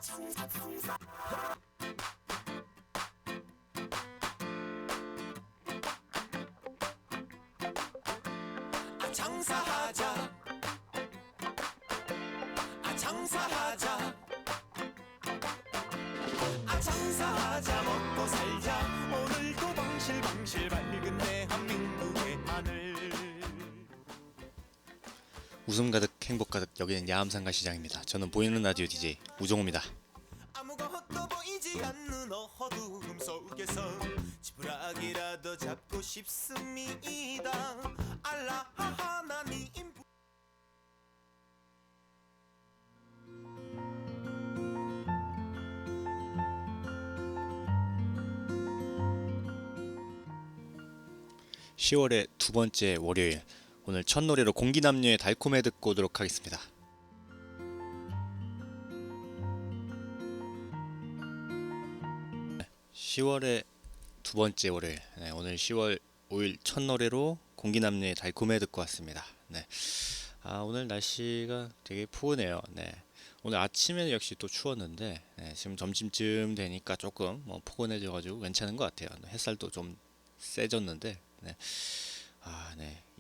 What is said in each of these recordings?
장사하자, 장사하자, 장사하자, 먹고 살자. 오늘도 방실방실 밝은 대한민국의 하늘. 웃음 가득 행복 가득, 여기는 야암상가 시장입니다. 저는 보이는 라디오 DJ 우종호입니다. 아무것도 보이지 않는 어두움 속에서 지푸라기라도 잡고 싶습니다. 알라 하나님. 시 10월의 두 번째 월요일, 오늘 첫 노래로 공기남녀의 달콤해 듣고 오도록 하겠습니다. 네, 10월의 두 번째 월요일, 오늘 10월 5일 첫 노래로 공기남녀의 달콤해 듣고 왔습니다. 오늘 날씨가 되게 포근해요. 오늘 아침에는 역시 또 추웠는데, 지금 점심쯤 되니까 조금 포근해져가지고 괜찮은 것 같아요. 햇살도 좀 세졌는데,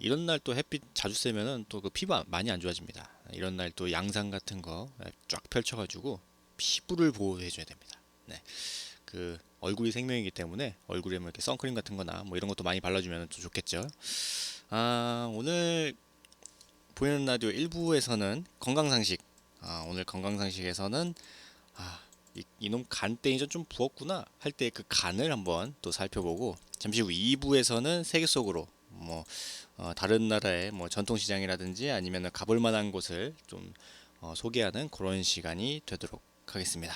이런 날 또 햇빛 자주 쐬면은 또 그 피부 많이 안 좋아집니다. 이런 날 또 양산 같은 거 쫙 펼쳐가지고 피부를 보호해줘야 됩니다. 그 얼굴이 생명이기 때문에 얼굴에 뭐 이렇게 선크림 같은 거나 뭐 이런 것도 많이 발라주면 또 좋겠죠. 오늘 보이는 라디오 1부에서는 건강상식, 오늘 건강상식에서는 이놈 간땡이 좀 부었구나 할 때 그 간을 한번 또 살펴보고, 잠시 후 2부에서는 세계 속으로 다른 나라의 전통시장이라든지 아니면 가볼 만한 곳을 좀 소개하는 그런 시간이 되도록 하겠습니다.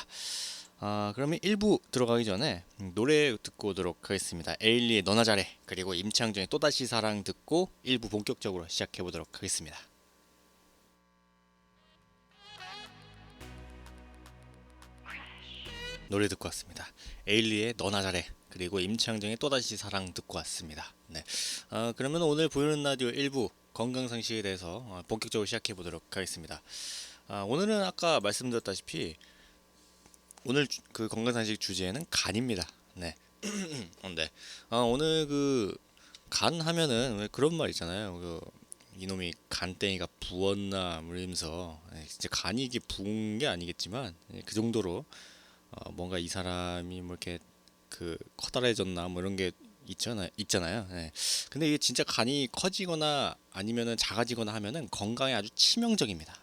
그러면 1부 들어가기 전에 노래 듣고 오도록 하겠습니다. 에일리의 너나 잘해, 그리고 임창정의 또다시 사랑 듣고 1부 본격적으로 시작해 보도록 하겠습니다. 노래 듣고 왔습니다. 에일리의 너나 잘해, 그리고 임창정의 또다시 사랑 듣고 왔습니다. 그러면 오늘 보이는 라디오 1부 건강상식에 대해서 본격적으로 시작해 보도록 하겠습니다. 오늘은 아까 말씀드렸다시피 오늘 그 건강상식 주제는 간입니다. 오늘 그 간 하면은 왜 그런 말 있잖아요. 이놈이 간땡이가 부었나 이러면서, 진짜 간이 이게 부은 게 아니겠지만 그 정도로 뭔가 이 사람이 뭐 이렇게 그 커다래졌나 뭐 이런 게 있잖아요. 근데 이게 진짜 간이 커지거나 아니면은 작아지거나 하면은 건강에 아주 치명적입니다.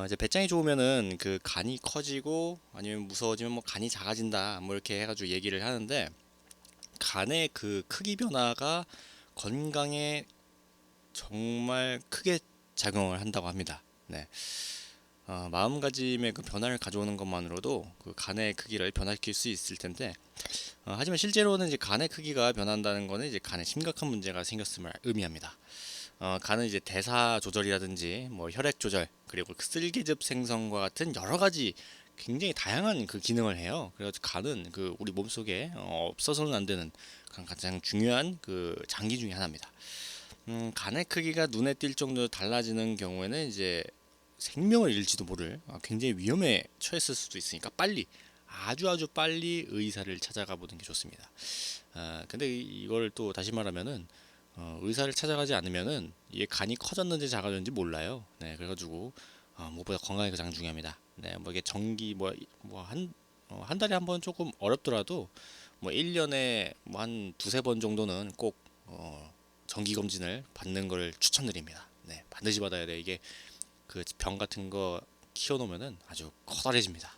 이제 배짱이 좋으면은 그 간이 커지고 아니면 무서워지면 뭐 간이 작아진다 뭐 이렇게 해가지고 얘기를 하는데, 간의 그 크기 변화가 건강에 정말 크게 작용을 한다고 합니다. 마음가짐의 그 변화를 가져오는 것만으로도 그 간의 크기를 변화시킬 수 있을 텐데, 하지만 실제로는 이제 간의 크기가 변한다는 거는 이제 간에 심각한 문제가 생겼음을 의미합니다. 간은 이제 대사 조절이라든지 뭐 혈액 조절, 그리고 그 쓸개즙 생성과 같은 여러 가지 굉장히 다양한 그 기능을 해요. 그래서 간은 그 우리 몸속에 없어서는 안 되는 가장 중요한 그 장기 중에 하나입니다. 간의 크기가 눈에 띌 정도로 달라지는 경우에는 이제 생명을 잃을지도 모를 굉장히 위험에 처했을 수도 있으니까 아주 빨리 의사를 찾아가 보는 게 좋습니다. 근데 이걸 또 다시 말하면은 의사를 찾아가지 않으면은 이게 간이 커졌는지 작아졌는지 몰라요. 그래가지고 무엇보다 건강이 가장 중요합니다. 뭐 이게 정기 한 달에 한 번 조금 어렵더라도 뭐 1년에 뭐 한 두세 번 정도는 꼭 정기 검진을 받는 걸 추천드립니다. 반드시 받아야 돼. 이게 그 병 같은 거 키워놓으면은 아주 커다래집니다.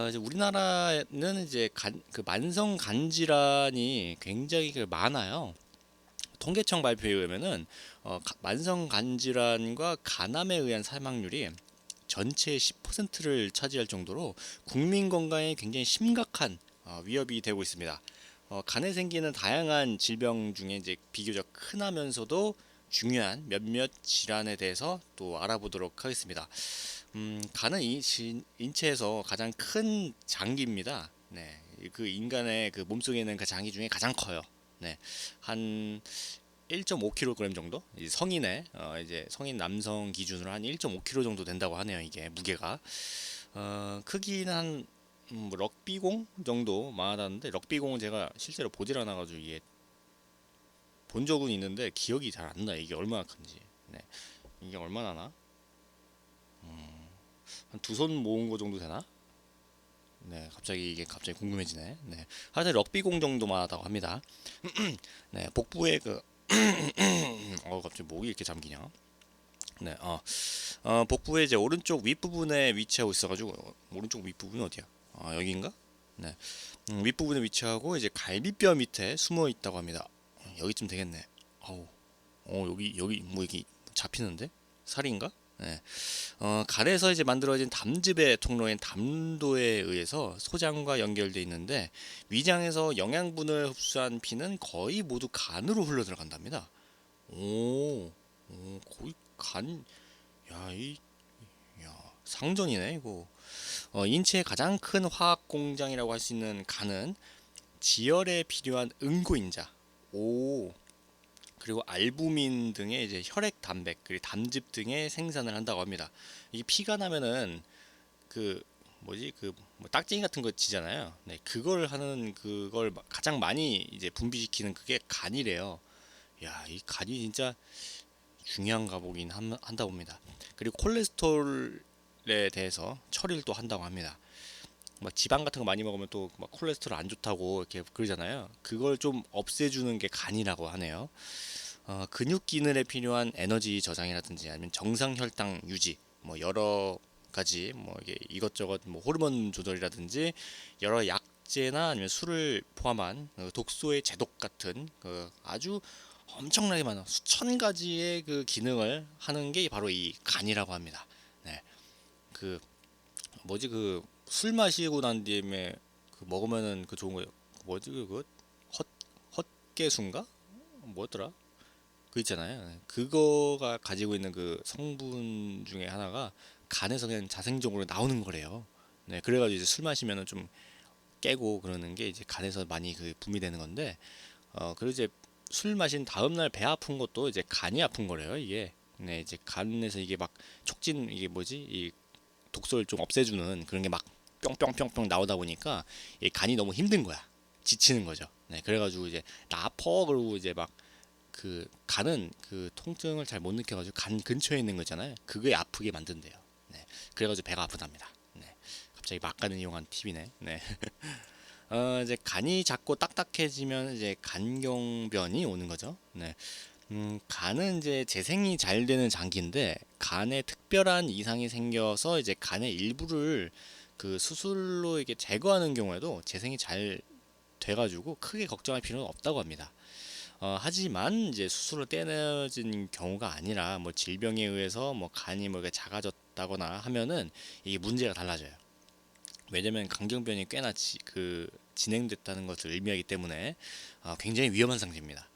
이제 우리나라는 이제 그 만성 간 질환이 굉장히 많아요. 통계청 발표에 의하면은 만성 간 질환과 간암에 의한 사망률이 전체의 10%를 차지할 정도로 국민 건강에 굉장히 심각한 위협이 되고 있습니다. 간에 생기는 다양한 질병 중에 이제 비교적 흔하면서도 중요한 몇몇 질환에 대해서 또 알아보도록 하겠습니다. 간은 인체에서 가장 큰 장기입니다. 그 인간의 그 몸속에 있는 그 장기 중에 가장 커요. 한 1.5kg 정도, 이제 성인의 이제 성인 남성 기준으로 한 1.5kg 정도 된다고 하네요. 이게 무게가 크기는 한 뭐 럭비공 정도 많았는데, 럭비공은 제가 실제로 보질 않아가지고 이게 본 적은 있는데 기억이 잘 안 나요. 이게 얼마나 큰지. 네. 이게 얼마나 나? 한 두 손 모은 거 정도 되나? 네, 갑자기 이게 갑자기 궁금해지네. 네, 하여튼 럭비공 정도만 하다고 합니다. 네, 복부에 그 갑자기 목이 이렇게 잠기냐? 네, 복부의 이제 오른쪽 윗부분에 위치하고 있어가지고, 오른쪽 윗부분 어디야? 여기인가? 네, 윗부분에 위치하고 이제 갈비뼈 밑에 숨어 있다고 합니다. 여기쯤 되겠네. 어우, 여기 뭐 여기 잡히는데? 살인가? 네. 간에서 이제 만들어진 담즙의 통로인 담도에 의해서 소장과 연결돼 있는데, 위장에서 영양분을 흡수한 피는 거의 모두 간으로 흘러 들어간답니다. 거의 간, 야, 상전이네 이거. 인체의 가장 큰 화학 공장이라고 할 수 있는 간은 지혈에 필요한 응고인자, 그리고 알부민 등의 이제 혈액 단백, 그리고 담즙 등의 생산을 한다고 합니다. 이게 피가 나면은 그 뭐지 뭐 딱쟁이 같은 거 지잖아요. 네, 그걸 가장 많이 이제 분비시키는 그게 간이래요. 야, 이 간이 진짜 중요한가 보긴 한다 봅니다. 그리고 콜레스테롤에 대해서 처리를 또 한다고 합니다. 막 지방 같은 거 많이 먹으면 또 막 콜레스테롤 안 좋다고 이렇게 그러잖아요. 그걸 좀 없애주는 게 간이라고 하네요. 근육 기능에 필요한 에너지 저장이라든지 아니면 정상 혈당 유지, 뭐 여러 가지 뭐 이게 이것저것 뭐 호르몬 조절이라든지 여러 약제나 아니면 술을 포함한 독소의 제독 같은 아주 엄청나게 많은 수천 가지의 그 기능을 하는 게 바로 이 간이라고 합니다. 네, 그 뭐지 술 마시고 난 뒤에 먹으면은 좋은 거 뭐지 헛개수인가 뭐였더라? 그 있잖아요. 그거가 가지고 있는 그 성분 중에 하나가 간에서 그냥 자생적으로 나오는 거래요. 네, 그래가지고 이제 술 마시면은 좀 깨고 그러는 게 이제 간에서 많이 분비되는 건데, 그리고 이제 술 마신 다음 날 배 아픈 것도 이제 간이 아픈 거래요, 이게. 네, 이제 간에서 이게 막 촉진, 이게 뭐지, 이 독소를 좀 없애주는 그런 게 막 뿅뿅뿅뿅 나오다 보니까 이 간이 너무 힘든 거야. 지치는 거죠. 네, 그래가지고 이제 나 아파 그러고 이제 막 간은 통증을 잘 못 느껴가지고 간 근처에 있는 거잖아요. 그게 아프게 만든대요. 네, 그래가지고 배가 아프답니다. 네, 갑자기 막간을 이용한 팁이네. 네. 이제 간이 작고 딱딱해지면 이제 간경변이 오는 거죠. 네. 간은 이제 재생이 잘 되는 장기인데, 간에 특별한 이상이 생겨서 이제 간의 일부를 수술로 이렇게 제거하는 경우에도 재생이 잘 돼가지고 크게 걱정할 필요는 없다고 합니다. 하지만 이제 수술로 떼어진 경우가 아니라 뭐 질병에 의해서 뭐 간이 뭐 이렇게 작아졌다거나 하면은 이게 문제가 달라져요. 왜냐면 간경변이 꽤나 진행됐다는 것을 의미하기 때문에 굉장히 위험한 상태입니다.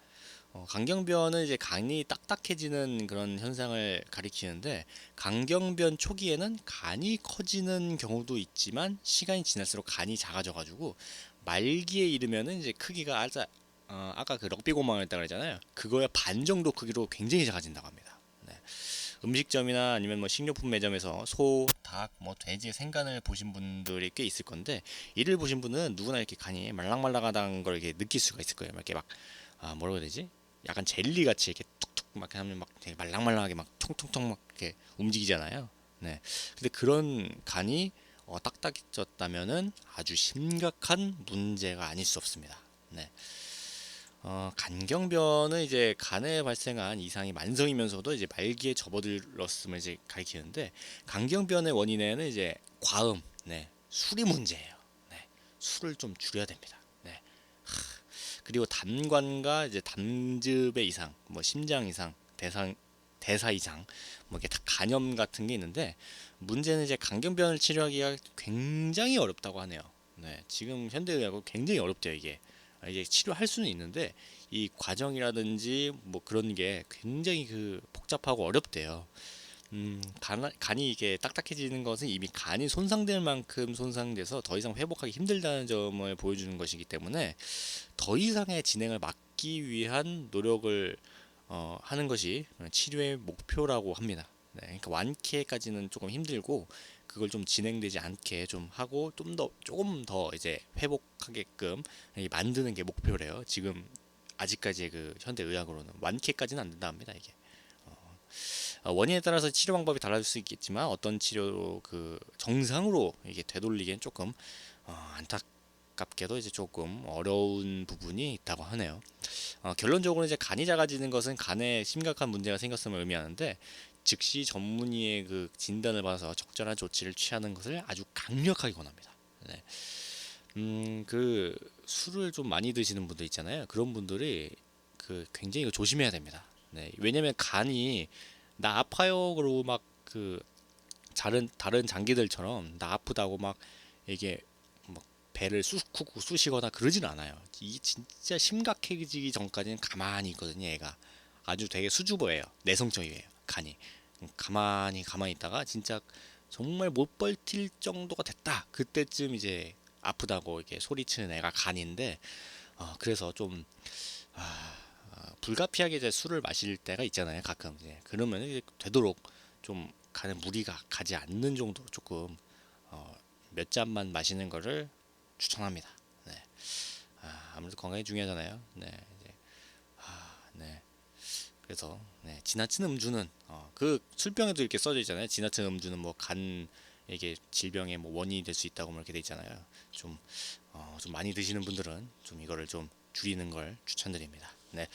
간경변은 이제 간이 딱딱해지는 그런 현상을 가리키는데, 간경변 초기에는 간이 커지는 경우도 있지만 시간이 지날수록 간이 작아져가지고 말기에 이르면은 이제 크기가 아까 그 럭비공만 했다 그랬잖아요. 그거의 반 정도 크기로 굉장히 작아진다고 합니다. 네. 음식점이나 아니면 뭐 식료품 매점에서 소, 닭, 뭐 돼지 생간을 보신 분들이 꽤 있을 건데, 이를 보신 분은 누구나 이렇게 간이 말랑말랑하다는 걸 이렇게 느낄 수가 있을 거예요. 이렇게 막 뭐라고 해야 되지? 약간 젤리 같이 이렇게 툭툭 막 하면 막 되게 말랑말랑하게 막 통통통 막 이렇게 움직이잖아요. 네. 근데 그런 간이 딱딱해졌다면은 아주 심각한 문제가 아닐 수 없습니다. 네. 간경변은 이제 간에 발생한 이상이 만성이면서도 이제 말기에 접어들었음을 이제 가리키는데, 간경변의 원인에는 이제 과음, 네, 술이 문제예요. 네, 술을 좀 줄여야 됩니다. 네, 그리고 담관과 이제 담즙의 이상, 뭐 심장 이상, 대사 이상, 뭐 이게 다 간염 같은 게 있는데, 문제는 이제 간경변을 치료하기가 굉장히 어렵다고 하네요. 네, 지금 현대의학은 굉장히 어렵대요, 이게. 이제 치료할 수는 있는데 이 과정이라든지 뭐 그런 게 굉장히 복잡하고 어렵대요. 간이 이게 딱딱해지는 것은 이미 간이 손상될 만큼 손상돼서 더 이상 회복하기 힘들다는 점을 보여주는 것이기 때문에 더 이상의 진행을 막기 위한 노력을 하는 것이 치료의 목표라고 합니다. 네, 그러니까 완쾌까지는 조금 힘들고 그걸 좀 진행되지 않게 좀 하고 조금 더 이제 회복하게끔 만드는 게 목표래요. 지금 아직까지 그 현대 의학으로는 완쾌까지는 안 된다 합니다. 이게 원인에 따라서 치료 방법이 달라질 수 있겠지만 어떤 치료 그 정상으로 이게 되돌리기엔 조금 안타깝게도 이제 조금 어려운 부분이 있다고 하네요. 결론적으로 이제 간이 작아지는 것은 간에 심각한 문제가 생겼음을 의미하는데 즉시 전문의의 그 진단을 받아서 적절한 조치를 취하는 것을 아주 강력하게 권합니다. 네. 그 술을 좀 많이 드시는 분들 있잖아요. 그런 분들이 그 굉장히 이거 조심해야 됩니다. 네. 왜냐면 간이 나 아파요 그러고 막 그 다른 장기들처럼 나 아프다고 막 이게 막 배를 쑤고 쑤시거나 그러진 않아요. 이게 진짜 심각해지기 전까지는 가만히 있거든요. 얘가 아주 되게 수줍어해요. 내성적이에요. 간이 가만히 있다가 진짜 정말 못 버틸 정도가 됐다. 그때쯤 이제 아프다고 이렇게 소리치는 애가 간인데 그래서 좀 불가피하게 이제 술을 마실 때가 있잖아요. 가끔 이제 그러면 이제 되도록 좀 간에 무리가 가지 않는 정도로 조금 몇 잔만 마시는 거를 추천합니다. 네. 아무래도 건강이 중요하잖아요. 네. 이제, 네. 그래서 네, 지나친 음주는 그 술병에도 이렇게 써져 있잖아요. 지나친 음주는 뭐 간 이게 질병의 뭐 원인이 될 수 있다고 뭐 이렇게 돼 있잖아요. 좀 좀 많이 드시는 분들은 좀 이거를 좀 줄이는 걸 추천드립니다. 네.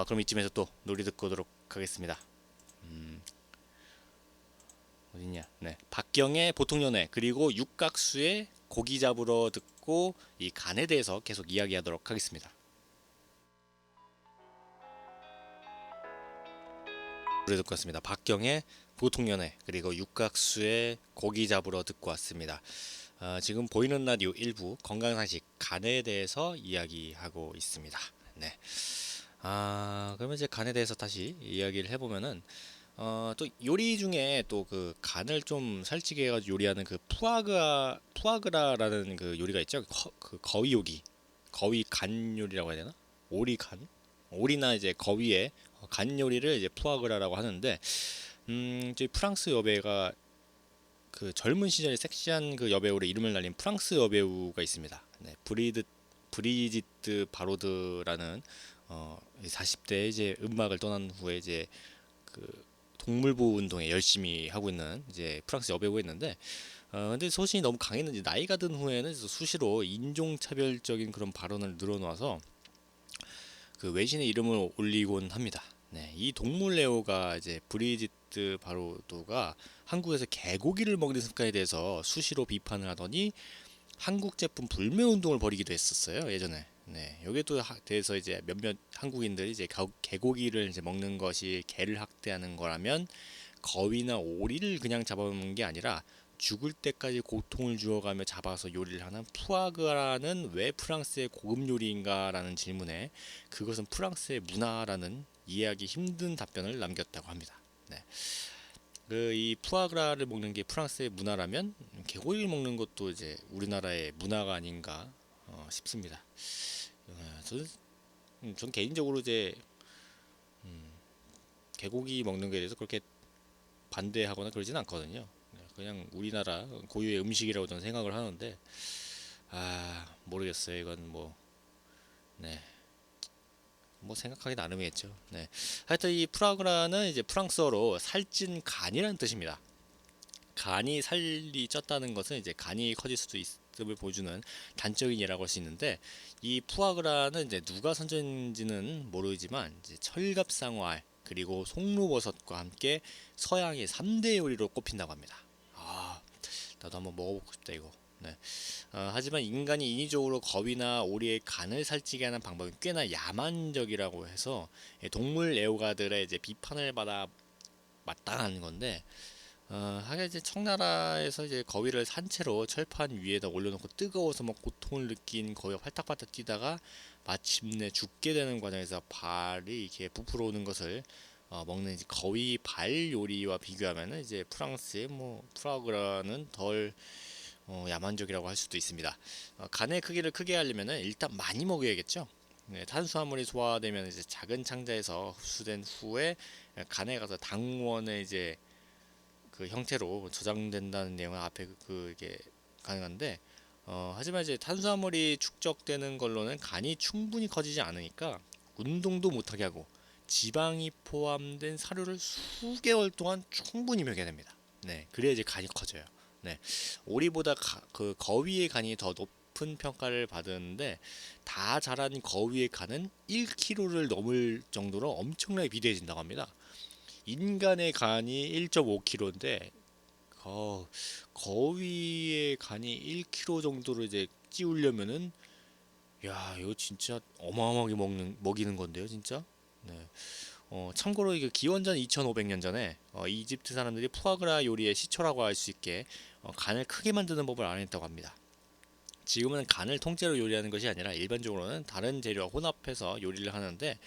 그럼 이쯤에서 또 노래 듣고 오도록 하겠습니다. 어딨냐? 네. 박경의 보통연애 그리고 육각수의 고기 잡으러 듣고 이 간에 대해서 계속 이야기하도록 하겠습니다. 노래 듣고 왔습니다. 박경의 보통연애 그리고 육각수의 고기 잡으러 듣고 왔습니다. 지금 보이는 라디오 일부 건강상식 간에 대해서 이야기하고 있습니다. 네. 그러면 이제 간에 대해서 다시 이야기를 해보면은 또 요리 중에 또 그 간을 좀 살찌게 해가지고 요리하는 그 푸아그라라는 그 요리가 있죠. 그 거위 요리, 거위 간 요리라고 해야 되나? 오리 간, 오리나 이제 거위의 간 요리를 이제 푸아그라라고 하는데, 저희 프랑스 여배가 그 젊은 시절에 섹시한 그 여배우로 이름을 날린 프랑스 여배우가 있습니다. 네, 브리지트 바로드라는 40대 이제 음악을 떠난 후에 이제 그 동물보호 운동에 열심히 하고 있는 이제 프랑스 여배우가 있는데 근데 소신이 너무 강했는지 나이가 든 후에는 수시로 인종차별적인 그런 발언을 늘어놓아서 그 외신의 이름을 올리곤 합니다. 네, 이 동물레오가 이제 브리지트 바로도가 한국에서 개고기를 먹는 습관에 대해서 수시로 비판을 하더니 한국 제품 불매 운동을 벌이기도 했었어요 예전에. 네, 여기에 또 대해서 이제 몇몇 한국인들이 이제 개고기를 이제 먹는 것이 개를 학대하는 거라면 거위나 오리를 그냥 잡아먹는 게 아니라 죽을 때까지 고통을 주어가며 잡아서 요리를 하는 푸아그라는 왜 프랑스의 고급 요리인가라는 질문에 그것은 프랑스의 문화라는 이해하기 힘든 답변을 남겼다고 합니다. 네. 그 이 푸아그라를 먹는 게 프랑스의 문화라면 개고기를 먹는 것도 이제 우리나라의 문화가 아닌가 싶습니다. 전 개인적으로 이제 개고기 먹는 거에 대해서 그렇게 반대하거나 그러진 않거든요. 그냥 우리나라 고유의 음식이라고 저는 생각을 하는데 모르겠어요. 이건 뭐 네. 뭐 생각하기 나름이겠죠. 네. 하여튼 이 프라그라는 이제 프랑스어로 살찐 간이라는 뜻입니다. 간이 살이 쪘다는 것은 이제 간이 커질 수도 있음을 보여주는 단적인 예라고 할 수 있는데 이 푸아그라는 이제 누가 선정인지는 모르지만 이제 철갑상활 그리고 송로버섯과 함께 서양의 3대 요리로 꼽힌다고 합니다. 나도 한번 먹어보고 싶다 이거. 네. 하지만 인간이 인위적으로 거위나 오리의 간을 살찌게 하는 방법이 꽤나 야만적이라고 해서 동물 애호가들의 이제 비판을 받아 마땅한 건데 하긴 이제 청나라에서 이제 거위를 산채로 철판 위에다 올려놓고 뜨거워서 막 고통을 느낀 거위가 팔딱팔딱 뛰다가 마침내 죽게 되는 과정에서 발이 이렇게 부풀어 오는 것을 먹는 이제 거위 발 요리와 비교하면은 이제 프랑스의 뭐 프라그라는 덜 야만적이라고 할 수도 있습니다. 간의 크기를 크게 하려면은 일단 많이 먹어야겠죠. 네, 탄수화물이 소화되면 이제 작은 창자에서 흡수된 후에 간에 가서 당원의 이제 그 형태로 저장된다는 내용은 앞에 이게 가능한데, 하지만 이제 탄수화물이 축적되는 걸로는 간이 충분히 커지지 않으니까 운동도 못하게 하고 지방이 포함된 사료를 수개월 동안 충분히 먹여야 됩니다. 네, 그래야 이제 간이 커져요. 네, 오리보다 그 거위의 간이 더 높은 평가를 받았는데, 다 자란 거위의 간은 1kg를 넘을 정도로 엄청나게 비대해진다고 합니다. 인간의 간이 1.5kg인데 거위의 간이 1kg 정도로 이제 찌우려면은, 야, 이거 진짜 어마어마하게 먹이는 건데요, 진짜. 네. 참고로 이게 기원전 2,500년 전에 이집트 사람들이 푸아그라 요리의 시초라고 할 수 있게 간을 크게 만드는 법을 알아냈다고 합니다. 지금은 간을 통째로 요리하는 것이 아니라 일반적으로는 다른 재료와 혼합해서 요리를 하는데,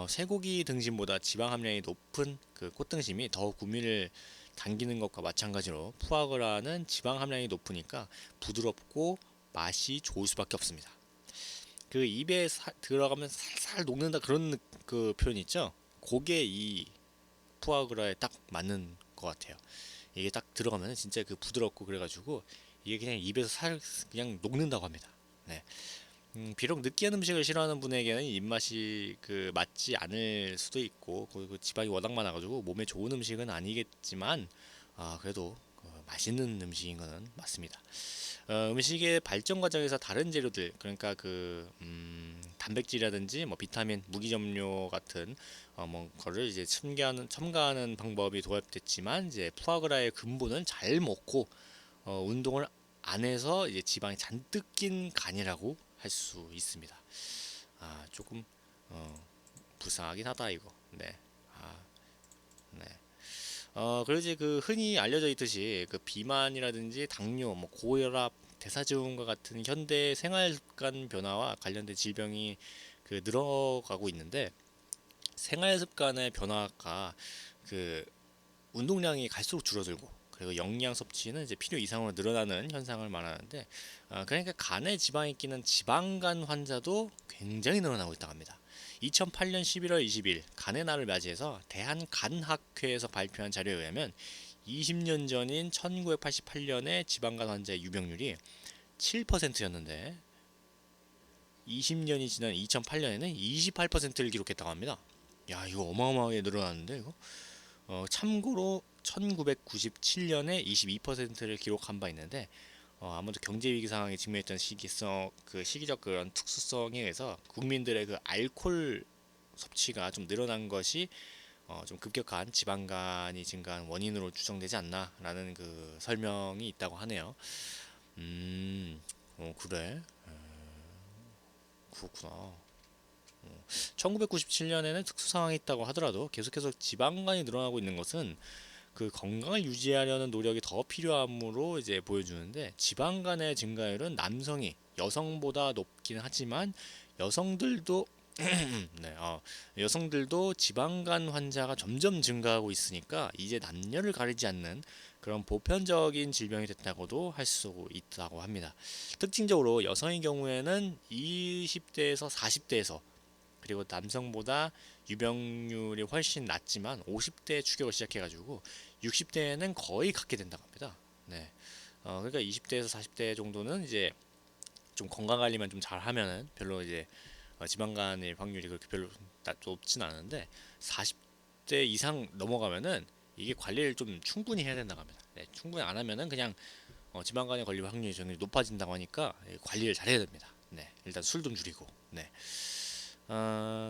쇠고기 등심보다 지방 함량이 높은 그 꽃등심이 더 구미를 당기는 것과 마찬가지로 푸아그라는 지방 함량이 높으니까 부드럽고 맛이 좋을 수밖에 없습니다. 그 입에 들어가면 살살 녹는다 그런 그 표현 있죠? 그게 이 푸아그라에 딱 맞는 것 같아요. 이게 딱 들어가면 진짜 그 부드럽고 그래가지고 이게 그냥 입에서 그냥 녹는다고 합니다. 네. 비록 느끼한 음식을 싫어하는 분에게는 입맛이 그 맞지 않을 수도 있고, 그 지방이 워낙 많아가지고 몸에 좋은 음식은 아니겠지만, 그래도 맛있는 음식인 거는 맞습니다. 음식의 발전 과정에서 다른 재료들, 그러니까 단백질이라든지 뭐 비타민, 무기점료 같은 뭐 거를 이제 첨가하는 방법이 도입됐지만, 이제 푸아그라의 근본은 잘 먹고 운동을 안 해서 이제 지방이 잔뜩 낀 간이라고 할 수 있습니다. 조금 불쌍하긴 하다 이거. 네. 아, 네. 그리고 이제 그 흔히 알려져 있듯이 그 비만이라든지 당뇨, 뭐 고혈압, 대사증후군과 같은 현대 생활 습관 변화와 관련된 질병이 그 늘어가고 있는데, 생활 습관의 변화가 그 운동량이 갈수록 줄어들고, 그리고 영양 섭취는 이제 필요 이상으로 늘어나는 현상을 말하는데, 그러니까 간에 지방이 끼는 지방간 환자도 굉장히 늘어나고 있다고 합니다. 2008년 11월 20일 간의 날을 맞이해서 대한간학회에서 발표한 자료에 의하면 20년 전인 1988년에 지방간 환자의 유병률이 7%였는데 20년이 지난 2008년에는 28%를 기록했다고 합니다. 야, 이거 어마어마하게 늘어났는데 이거. 참고로 1997년에 22%를 기록한 바 있는데, 아무도 경제 위기 상황에 직면했던 시기적 그런 특수성에 의해서 국민들의 그 알코올 섭취가 좀 늘어난 것이 좀 급격한 지방간이 증가한 원인으로 추정되지 않나라는 그 설명이 있다고 하네요. 그래. 그렇구나. 1997년에는 특수 상황이 있다고 하더라도 계속해서 지방간이 늘어나고 있는 것은 그 건강을 유지하려는 노력이 더 필요함으로 이제 보여주는데, 지방간의 증가율은 남성이 여성보다 높기는 하지만 여성들도 네, 여성들도 지방간 환자가 점점 증가하고 있으니까 이제 남녀를 가리지 않는 그런 보편적인 질병이 됐다고도 할 수 있다고 합니다. 특징적으로 여성의 경우에는 20대에서 40대에서, 그리고 남성보다 유병률이 훨씬 낮지만 50대에 추격을 시작해가지고 60대에는 거의 갖게 된다고 합니다. 네. 그러니까 20대에서 40대 정도는 이제 좀 건강 관리만 좀 잘하면은 별로 이제 지방간의 확률이 그렇게 별로 높진 않은데, 40대 이상 넘어가면은 이게 관리를 좀 충분히 해야 된다고 합니다. 네, 충분히 안 하면은 그냥 지방간에 걸릴 확률이 굉장히 높아진다고 하니까 관리를 잘해야 됩니다. 네, 일단 술 좀 줄이고. 네.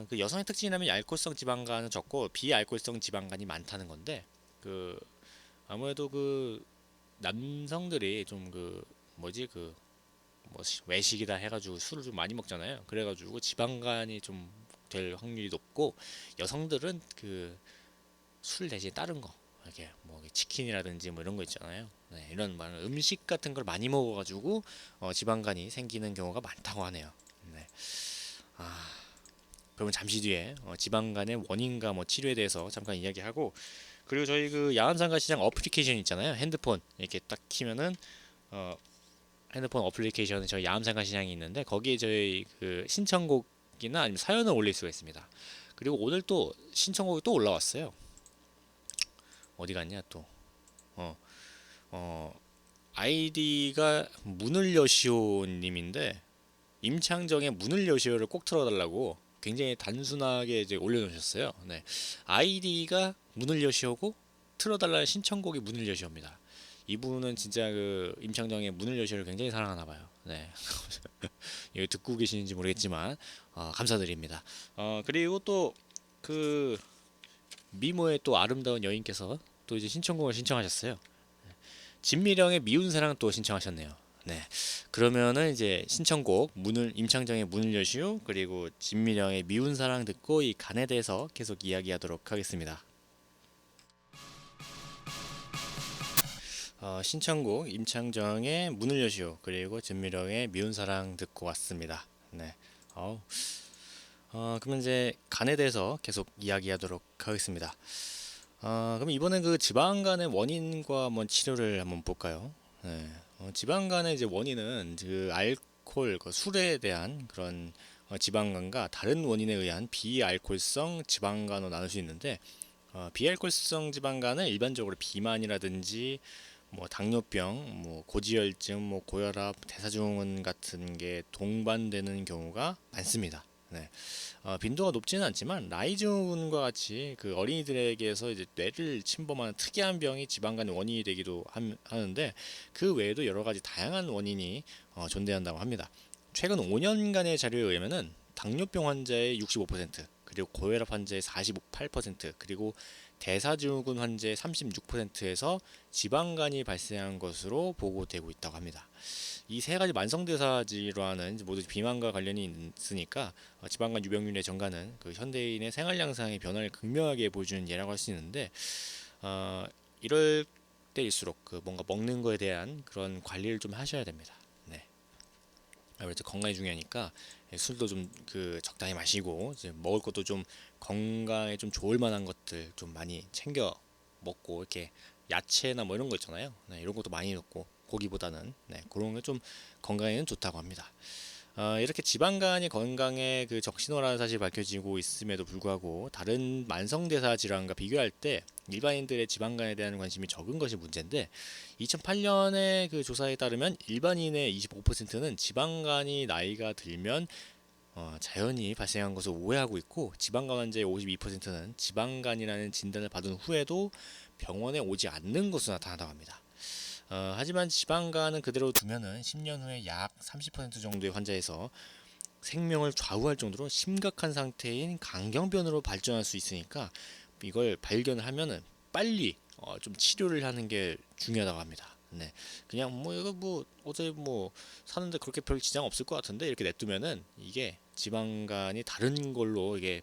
그 여성의 특징이라면 알코올성 지방간은 적고 비알코올성 지방간이 많다는 건데, 그 아무래도 그 남성들이 좀 그 뭐지 그 뭐 외식이다 해가지고 술을 좀 많이 먹잖아요. 그래가지고 지방간이 좀 될 확률이 높고, 여성들은 그 술 대신 다른 거 이렇게 뭐 치킨이라든지 뭐 이런 거 있잖아요. 네, 이런 음식 같은 걸 많이 먹어가지고 지방간이 생기는 경우가 많다고 하네요. 네. 그러면 잠시 뒤에 지방간의 원인과 뭐 치료에 대해서 잠깐 이야기하고, 그리고 저희 그 야간상가 시장 어플리케이션 있잖아요. 핸드폰 이렇게 딱 키면은 핸드폰 어플리케이션에 저희 야간상가 시장이 있는데, 거기에 저희 그 신청곡 신청곡이나 아니면 사연을 올릴 수가 있습니다. 그리고 오늘 또 신청곡이 또 올라왔어요. 어디 갔냐 또. 어, 어, 아이디가 문을 여시오 님인데 임창정의 문을 여시오를 꼭 틀어달라고 굉장히 단순하게 이제 올려놓으셨어요. 네. 아이디가 문을 여시오고 틀어달라는 신청곡이 문을 여시오입니다. 이분은 진짜 그 임창정의 문을 여시오를 굉장히 사랑하나 봐요. 네. 이거 듣고 계시는지 모르겠지만 감사드립니다. 그리고 또 그 미모의 또 아름다운 여인께서 또 이제 신청곡을 신청하셨어요. 진미령의 미운 사랑 또 신청하셨네요. 네. 그러면은 이제 신청곡 문을 임창정의 문을 여시오 그리고 진미령의 미운 사랑 듣고 이 간에 대해서 계속 이야기하도록 하겠습니다. 신청곡 임창정의 문을 여시오 그리고 진미령의 미운 사랑 듣고 왔습니다. 네. 그러면 이제 간에 대해서 계속 이야기하도록 하겠습니다. 그럼 이번엔 그 지방간의 원인과 한번 치료를 한번 볼까요? 네. 지방간의 이제 원인은 그 알코올, 그 술에 대한 그런 지방간과 다른 원인에 의한 비알코올성 지방간으로 나눌 수 있는데, 비알코올성 지방간은 일반적으로 비만이라든지 뭐 당뇨병, 뭐 고지혈증, 뭐 고혈압, 대사증후군 같은 게 동반되는 경우가 많습니다. 네. 빈도가 높지는 않지만 라이증후군과 같이 그 어린이들에게서 이제 뇌를 침범하는 특이한 병이 지방간의 원인이 되기도 하는데 그 외에도 여러 가지 다양한 원인이 존재한다고 합니다. 최근 5년간의 자료에 의하면은 당뇨병 환자의 65%, 그리고 고혈압 환자의 48%, 그리고 대사증후군 환자의 36%에서 지방간이 발생한 것으로 보고되고 있다고 합니다. 이 세 가지 만성대사 질환은 모두 비만과 관련이 있으니까 지방간 유병률의 증가는 그 현대인의 생활 양상의 변화를 극명하게 보여주는 예라고 할 수 있는데, 이럴 때일수록 그 뭔가 먹는 거에 대한 그런 관리를 좀 하셔야 됩니다. 네. 아무래도 건강이 중요하니까 술도 좀 그 적당히 마시고 이제 먹을 것도 좀 건강에 좀 좋을 만한 것들 좀 많이 챙겨 먹고, 이렇게 야채나 뭐 이런 거 있잖아요. 네, 이런 것도 많이 넣고 고기보다는 그런 게 좀 건강에는 좋다고 합니다. 이렇게 지방간이 건강에 그 적신호라는 사실이 밝혀지고 있음에도 불구하고 다른 만성대사 질환과 비교할 때 일반인들의 지방간에 대한 관심이 적은 것이 문제인데, 2008년의 그 조사에 따르면 일반인의 25%는 지방간이 나이가 들면 자연히 발생한 것을 오해하고 있고, 지방간 환자의 52%는 지방간이라는 진단을 받은 후에도 병원에 오지 않는 것으로 나타나다고 합니다. 하지만 지방간은 그대로 두면은 10년 후에 약 30% 정도의 환자에서 생명을 좌우할 정도로 심각한 상태인 강경변으로 발전할 수 있으니까 이걸 발견을 하면은 빨리 좀 치료를 하는 게 중요하다고 합니다. 네, 그냥 뭐 이거 뭐 어제 뭐 사는데 그렇게 별 지장 없을 것 같은데 이렇게 냅두면은 이게 지방간이 다른 걸로 이게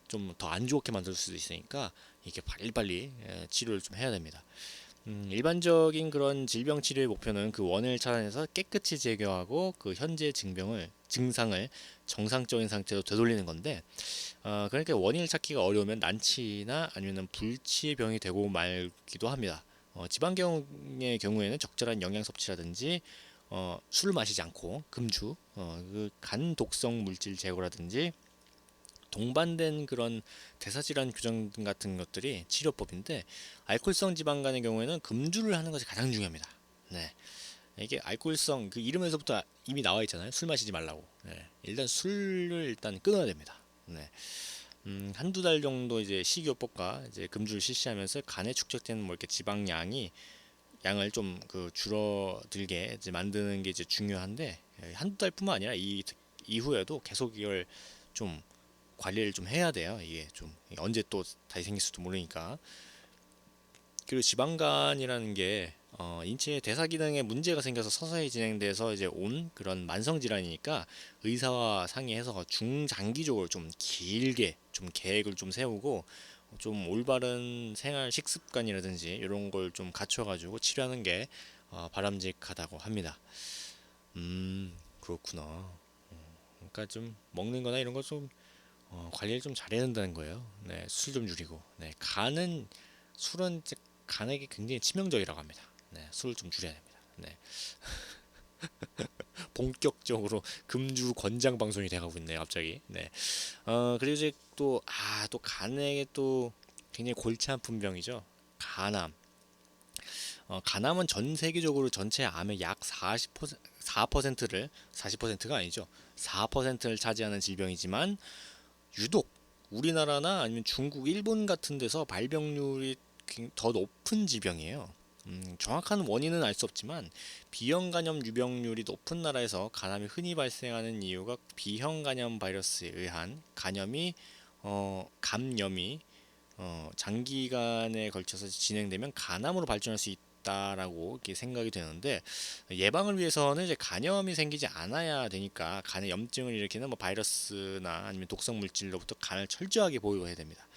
좀 더 안 좋게 만들 수도 있으니까 이게 빨리빨리 치료를 좀 해야 됩니다. 일반적인 그런 질병 치료의 목표는 그 원인을 찾아내서 깨끗이 제거하고 그 현재 증상을 정상적인 상태로 되돌리는 건데, 그러니까 원인을 찾기가 어려우면 난치나 아니면 불치의 병이 되고 말기도 합니다. 지방경의 경우에는 적절한 영양 섭취라든지 술을 마시지 않고 금주, 그 간 독성 물질 제거라든지 동반된 그런 대사질환 교정 같은 것들이 치료법인데, 알코올성 지방간의 경우에는 금주를 하는 것이 가장 중요합니다. 네. 이게 알코올성 그 이름에서부터 이미 나와 있잖아요. 술 마시지 말라고. 네. 일단 술을 일단 끊어야 됩니다. 네. 한두 달 정도 이제 식이요법과 이제 금주를 실시하면서 간에 축적된 뭐 이렇게 양을 좀 그 줄어들게 이제 만드는 게 이제 중요한데, 한두 달뿐만 아니라 이 이후에도 계속 이걸 좀 관리를 좀 해야 돼요. 이게 좀 언제 또 다시 생길 수도 모르니까. 그리고 지방간이라는 게 인체의 대사 기능에 문제가 생겨서 서서히 진행돼서 이제 온 그런 만성 질환이니까 의사와 상의해서 중장기적으로 좀 길게 좀 계획을 좀 세우고 좀 올바른 생활 식습관이라든지 이런 걸 좀 갖춰가지고 치료하는 게 바람직하다고 합니다. 그렇구나. 그러니까 좀 먹는 거나 이런 거좀 관리를 좀 잘해야 된다는 거예요. 네, 술 좀 줄이고. 네, 술은 간에게 굉장히 치명적이라고 합니다. 네, 술을 좀 줄여야 됩니다. 네. 본격적으로 금주 권장 방송이 돼가고 있네요, 갑자기. 네. 그리고 이제 또 간에 또 굉장히 골치 아픈 병이죠. 간암. 간암은 전 세계적으로 전체 암의 약 4%를 40%가 아니죠. 4%를 차지하는 질병이지만 유독 우리나라나 아니면 중국, 일본 같은 데서 발병률이 더 높은 질병이에요. 정확한 원인은 알 수 없지만 B형 간염 유병률이 높은 나라에서 간암이 흔히 발생하는 이유가 B형 간염 바이러스에 의한 감염이 장기간에 걸쳐서 진행되면 간암으로 발전할 수 있다라고 이렇게 생각이 되는데, 예방을 위해서는 이제 간염이 생기지 않아야 되니까 간에 염증을 일으키는 뭐 바이러스나 아니면 독성 물질로부터 간을 철저하게 보호해야 됩니다.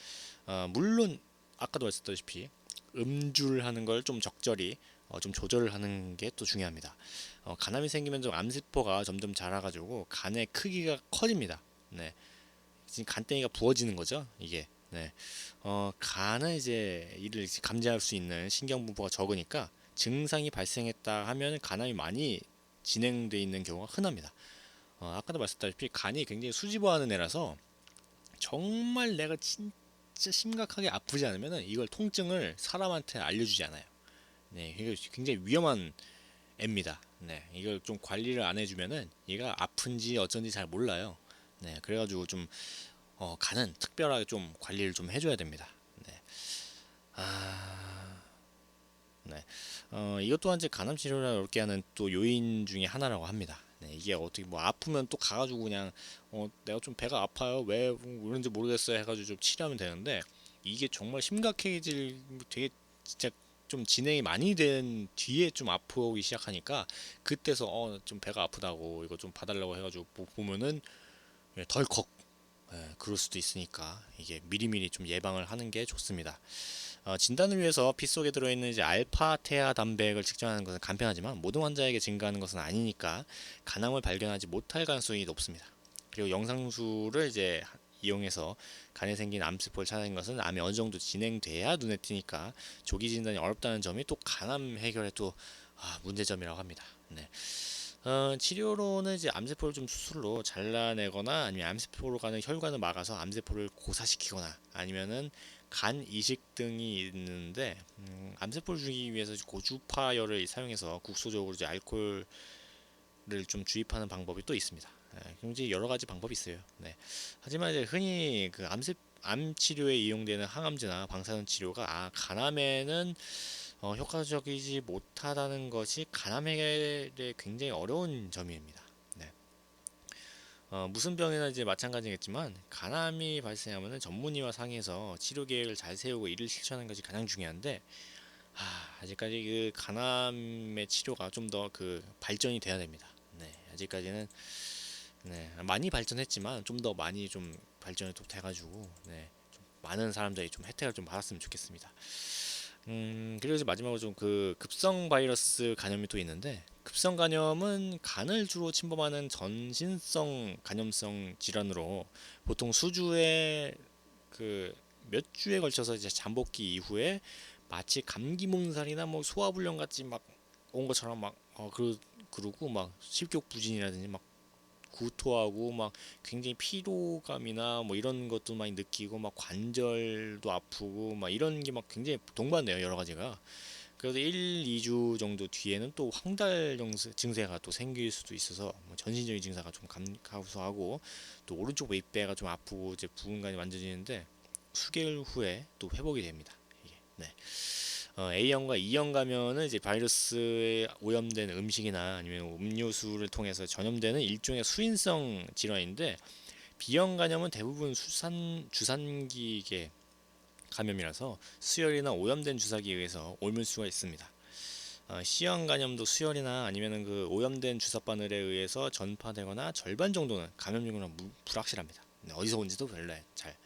물론 아까도 말씀드렸다시피 음주를 걸 좀 적절히 좀 조절을 하는 게 또 중요합니다. 간암이 생기면 좀 암세포가 점점 자라가지고 간의 크기가 커집니다. 네, 지금 간땡이가 부어지는 거죠, 이게. 네, 간은 이제 이를 감지할 수 있는 신경분포가 적으니까 증상이 발생했다 하면 간암이 많이 진행돼 있는 경우가 흔합니다. 아까도 말씀드렸다시피 간이 굉장히 수지부하는 애라서 정말 내가 진짜 심각하게 아프지 않으면 이걸 통증을 사람한테 알려주지 않아요. 네, 이게 굉장히 위험한 애입니다. 네, 이걸 좀 관리를 안 해주면은 얘가 아픈지 어쩐지 잘 몰라요. 네, 그래가지고 좀 간은 특별하게 좀 관리를 좀 해줘야 됩니다. 네, 아, 네, 이것 또한 이제 간암 치료를 어렵게 하는 또 요인 중에 하나라고 합니다. 네, 이게 어떻게 뭐 아프면 또 가가지고 그냥 내가 좀 배가 아파요, 왜 그런지 모르겠어요 해가지고 좀 치료하면 되는데, 이게 정말 심각해질 되게 진짜 좀 진행이 많이 된 뒤에 좀 아프기 시작하니까 그때서 좀 배가 아프다고 이거 좀 봐달라고 해가지고 보면은 덜컥 그럴 수도 있으니까 이게 미리미리 좀 예방을 하는 게 좋습니다. 진단을 위해서 피 속에 들어있는 이제 알파 테아 단백을 측정하는 것은 간편하지만 모든 환자에게 증가하는 것은 아니니까 간암을 발견하지 못할 가능성이 높습니다. 그리고 영상술을 이제 이용해서 간에 생긴 암세포를 찾아낸 것은 암이 어느 정도 진행돼야 눈에 띄니까 조기 진단이 어렵다는 점이 또 간암 해결의 또 문제점이라고 합니다. 네. 치료로는 이제 암세포를 좀 수술로 잘라내거나 아니면 암세포로 가는 혈관을 막아서 암세포를 고사시키거나 아니면은 간 이식 등이 있는데, 암세포를 줄이기 위해서 고주파열을 사용해서 국소적으로 이제 알코올을 좀 주입하는 방법이 또 있습니다. 굉장히 여러 가지 방법이 있어요. 네. 하지만 이제 흔히 그 암 치료에 이용되는 항암제나 방사선 치료가 간암에는 효과적이지 못하다는 것이 간암 해결에 굉장히 어려운 점입니다. 네. 무슨 병이나 이제 마찬가지겠지만 간암이 발생하면 전문의와 상의해서 치료 계획을 잘 세우고 이를 실천하는 것이 가장 중요한데, 아직까지 그 간암의 치료가 좀 더 그 발전이 돼야 됩니다. 네, 아직까지는 많이 발전했지만 좀 더 많이 좀 발전이 또 돼가지고 좀 많은 사람들이 좀 혜택을 좀 받았으면 좋겠습니다. 그리고 이제 마지막으로 좀 그 급성 바이러스 간염이 또 있는데, 급성 간염은 간을 주로 침범하는 전신성 간염성 질환으로 보통 수주에 그 몇 주에 걸쳐서 이제 잠복기 이후에 마치 감기 몸살이나 뭐 소화불량 같이 막 온 것처럼 막 그러고 막 식욕부진이라든지 막 구토하고 막 굉장히 피로감이나 뭐 이런 것도 많이 느끼고 막 관절도 아프고 막 이런 게 막 굉장히 동반돼요, 여러 가지가. 그래서 1, 2주 정도 뒤에는 또 황달 증세가 또 생길 수도 있어서 뭐 전신적인 증세가 좀 감소하고 또 오른쪽 윗배가 좀 아프고 이제 부근간이 만져지는데 수개월 후에 또 회복이 됩니다. 이게. 네. A형과 E형 감염은 이제 바이러스에 오염된 음식이나 아니면 음료수를 통해서 전염되는 일종의 수인성 질환인데, B형 감염은 대부분 주산기계 감염이라서 수혈이나 오염된 주사기에 의해서 옮을 수가 있습니다. C형 감염도 수혈이나 아니면 그 오염된 주사바늘에 의해서 전파되거나 절반 정도는 감염 여부는 불확실합니다. 어디서 온지도 별로 잘.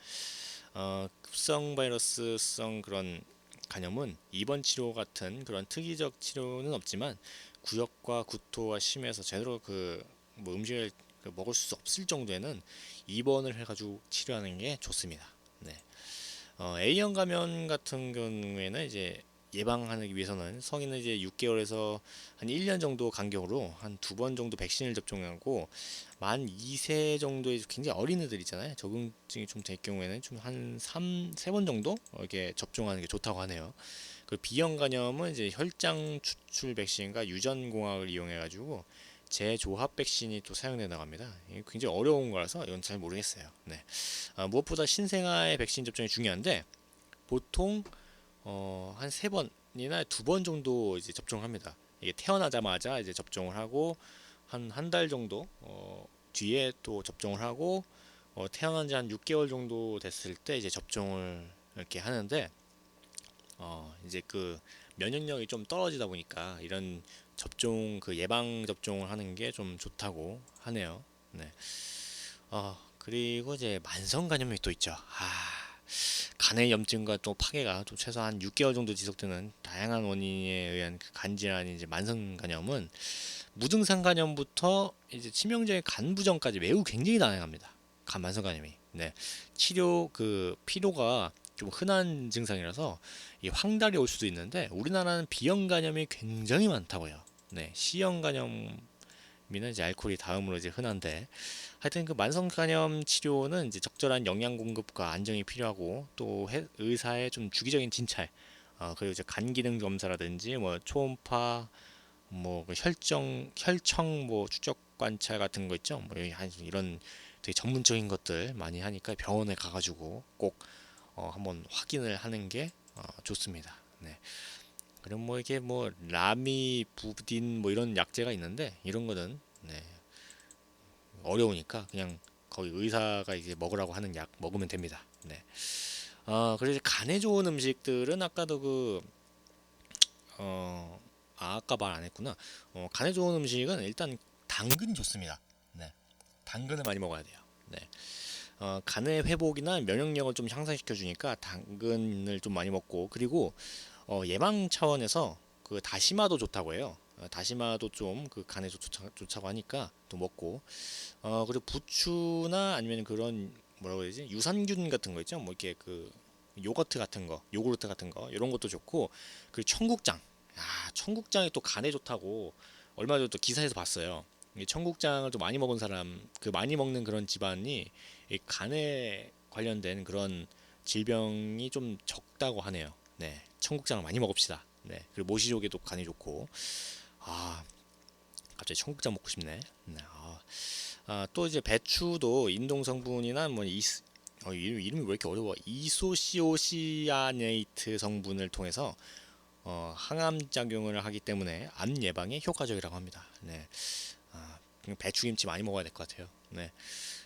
급성 바이러스성 그런 간염은 입원 치료 같은 그런 특이적 치료는 없지만 구역과 구토가 심해서 제대로 뭐 음식을 먹을 수 없을 정도에는 입원을 해가지고 치료하는 게 좋습니다. 네. A형 감염 같은 경우에는 이제 예방하기 위해서는 성인은 이제 6개월에서 한 1년 정도 간격으로 한 2번 정도 백신을 접종하고 만 2세 정도의 굉장히 어린 애들 있잖아요. 적응증이 좀 될 경우에는 좀 한 3번 정도 이렇게 접종하는 게 좋다고 하네요. 그 B형 간염은 이제 혈장 추출 백신과 유전공학을 이용해 가지고 재조합 백신이 또 사용된다고 합니다. 이게 굉장히 어려운 거라서 이건 잘 모르겠어요. 네. 무엇보다 신생아의 백신 접종이 중요한데 보통 한 3번이나 2번 정도 이제 접종을 합니다. 이게 태어나자마자 이제 접종을 하고 한 달 정도 뒤에 또 접종을 하고 태어난 지 한 6개월 정도 됐을 때 이제 접종을 이렇게 하는데 이제 그 면역력이 좀 떨어지다 보니까 이런 접종 그 예방 접종을 하는 게 좀 좋다고 하네요. 네. 그리고 이제 만성 간염이 또 있죠. 간의 염증과 또 파괴가 또 최소한 6개월 정도 지속되는 다양한 원인에 의한 그 간질환인 이제 만성 간염은 무증상 간염부터 이제 치명적인 간 부전까지 매우 굉장히 다양합니다. 간 만성 간염이. 네. 치료 그 피로가 좀 흔한 증상이라서 이 황달이 올 수도 있는데 우리나라는 B형 간염이 굉장히 많다고요. 네. C형 간염 미는 이제 알코올이 다음으로 이제 흔한데 하여튼 그 만성 간염 치료는 이제 적절한 영양 공급과 안정이 필요하고 또 의사의 좀 주기적인 진찰 그리고 이제 간 기능 검사라든지 뭐 초음파 뭐그 혈청 뭐 추적 관찰 같은 거 있죠 뭐 이런 되게 전문적인 것들 많이 하니까 병원에 가가지고 꼭 한번 확인을 하는 게 좋습니다. 네. 그럼 뭐 이게 뭐 라미부딘 뭐 이런 약제가 있는데 이런 거는 네, 어려우니까 그냥 거기 의사가 이제 먹으라고 하는 약 먹으면 됩니다. 네. 그래서 간에 좋은 음식들은 아까도 아까 말 안 했구나. 간에 좋은 음식은 일단 당근이 좋습니다. 네. 당근을 많이 먹어야 돼요. 네. 간의 회복이나 면역력을 좀 향상시켜 주니까 당근을 좀 많이 먹고 그리고 예방 차원에서 그 다시마도 좋다고 해요. 다시마도 좀 그 간에 좋다고 하니까 또 먹고 그리고 부추나 아니면 그런 뭐라고 해야 되지 유산균 같은 거 있죠 뭐 이렇게 그 요거트 같은 거 요구르트 같은 거 이런 것도 좋고 그리고 청국장 청국장이 또 간에 좋다고 얼마 전에 또 기사에서 봤어요. 이 청국장을 또 많이 먹은 사람 그 많이 먹는 그런 집안이 이 간에 관련된 그런 질병이 좀 적다고 하네요. 네, 청국장을 많이 먹읍시다. 네, 그리고 모시조개도 간에 좋고 갑자기 청국장 먹고 싶네. 네, 또 이제 배추도 인동 성분이나 뭐 이름이 왜 이렇게 어려워? 이소시오시아네이트 성분을 통해서 항암 작용을 하기 때문에 암 예방에 효과적이라고 합니다. 네, 배추김치 많이 먹어야 될 것 같아요. 네,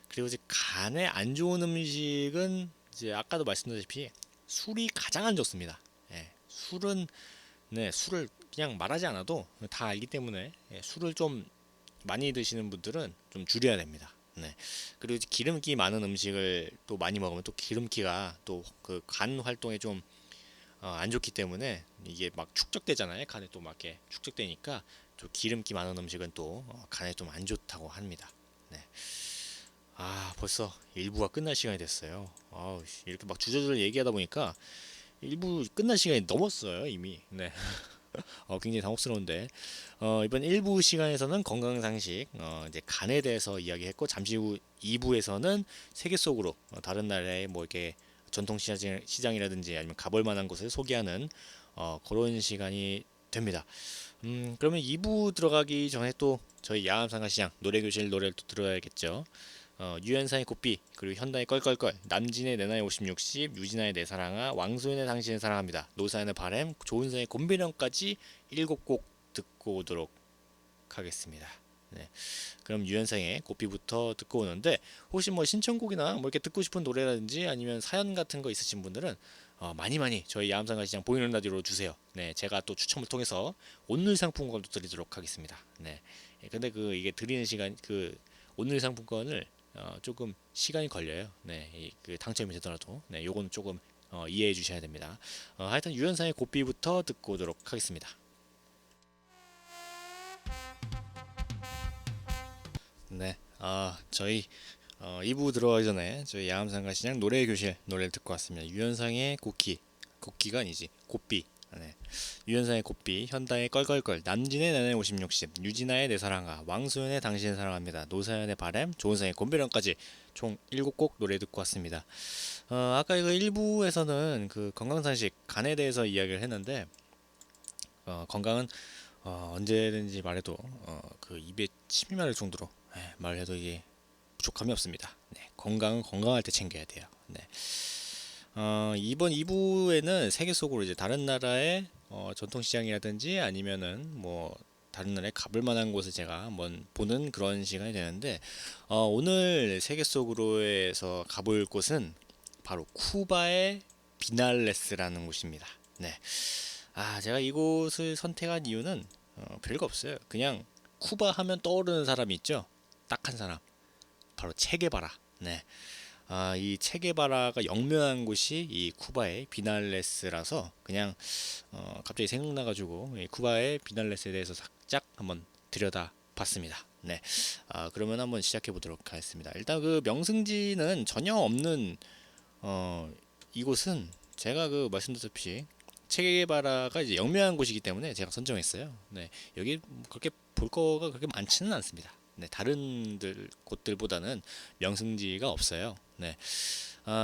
그리고 이제 간에 안 좋은 음식은 이제 아까도 말씀드렸다시피 술이 가장 안 좋습니다. 네, 술을 그냥 말하지 않아도 다 알기 때문에 술을 좀 많이 드시는 분들은 좀 줄여야 됩니다. 네. 그리고 기름기 많은 음식을 또 많이 먹으면 또 기름기가 또 그 간 활동에 좀 안 좋기 때문에 이게 막 축적되잖아요. 간에 또 막 이렇게 축적되니까 또 기름기 많은 음식은 또 간에 좀 안 좋다고 합니다. 네. 벌써 1부가 끝날 시간이 됐어요. 이렇게 막 주저주저 얘기하다 보니까 1부 끝날 시간이 넘었어요, 이미. 네. 굉장히 당혹스러운데 이번 1부 시간에서는 건강상식 이제 간에 대해서 이야기했고 잠시 후 2부에서는 세계 속으로 다른 나라의 뭐 이렇게 전통 시장이라든지 아니면 가볼 만한 곳을 소개하는 그런 시간이 됩니다. 그러면 2부 들어가기 전에 또 저희 야암상가시장 노래교실 노래를 또 들어야겠죠. 유연상의 꽃비 그리고 현다의 껄껄껄 남진의 내 나이 50, 60 유진아의 내 사랑아 왕소연의 당신을 사랑합니다 노사연의 바램 조은성의 곤비령까지 7곡 듣고 오도록 하겠습니다. 네. 그럼 유연상의 꽃비부터 듣고 오는데 혹시 뭐 신청곡이나 뭐 이렇게 듣고 싶은 노래라든지 아니면 사연 같은 거 있으신 분들은 많이 저희 야암상가시장 보이는 라디오로 주세요. 네, 제가 또 추첨을 통해서 오늘 상품권도 드리도록 하겠습니다. 네, 근데 이게 드리는 시간 오늘 상품권을 조금 시간이 걸려요. 네, 그 당첨이 되더라도 네, 요거는 조금 이해해 주셔야 됩니다. 하여튼 유연상의 고삐부터 듣고 오도록 하겠습니다. 네, 저희 2부 들어가기 전에 저희 야암상가 시장 노래 교실 노래를 듣고 왔습니다. 유연상의 곡기가 아니지, 곡비. 네. 유연상의 고삐, 현당의 껄껄껄, 남진의 나의 5060, 유진아의 내 사랑아, 왕소연의 당신을 사랑합니다, 노사연의 바램, 조은상의 곤배령까지 총 7곡 노래 듣고 왔습니다. 아까 이거 1부에서는 그 건강상식 간에 대해서 이야기를 했는데 건강은 언제든지 말해도 그 입에 침이 마를 정도로 말해도 이게 부족함이 없습니다. 네, 건강은 건강할 때 챙겨야 돼요. 네. 이번 2부에는 세계 속으로 이제 다른 나라의 전통시장이라든지 아니면은 뭐 다른 나라에 가볼 만한 곳을 제가 한번 보는 그런 시간이 되는데 오늘 세계 속으로에서 가볼 곳은 바로 쿠바의 비날레스라는 곳입니다. 네. 제가 이곳을 선택한 이유는 별거 없어요. 그냥 쿠바 하면 떠오르는 사람이 있죠. 딱 한 사람. 바로 체게바라. 네. 이 체게바라가 영면한 곳이 이 쿠바의 비날레스라서 그냥 갑자기 생각나가지고 이 쿠바의 비날레스에 대해서 살짝 한번 들여다봤습니다. 네, 그러면 한번 시작해 보도록 하겠습니다. 일단 그 명승지는 전혀 없는 이곳은 제가 그 말씀드렸듯이 체게바라가 이제 영면한 곳이기 때문에 제가 선정했어요. 네, 여기 그렇게 볼 거가 그렇게 많지는 않습니다. 네, 다른 곳들보다는 명승지가 없어요. 네,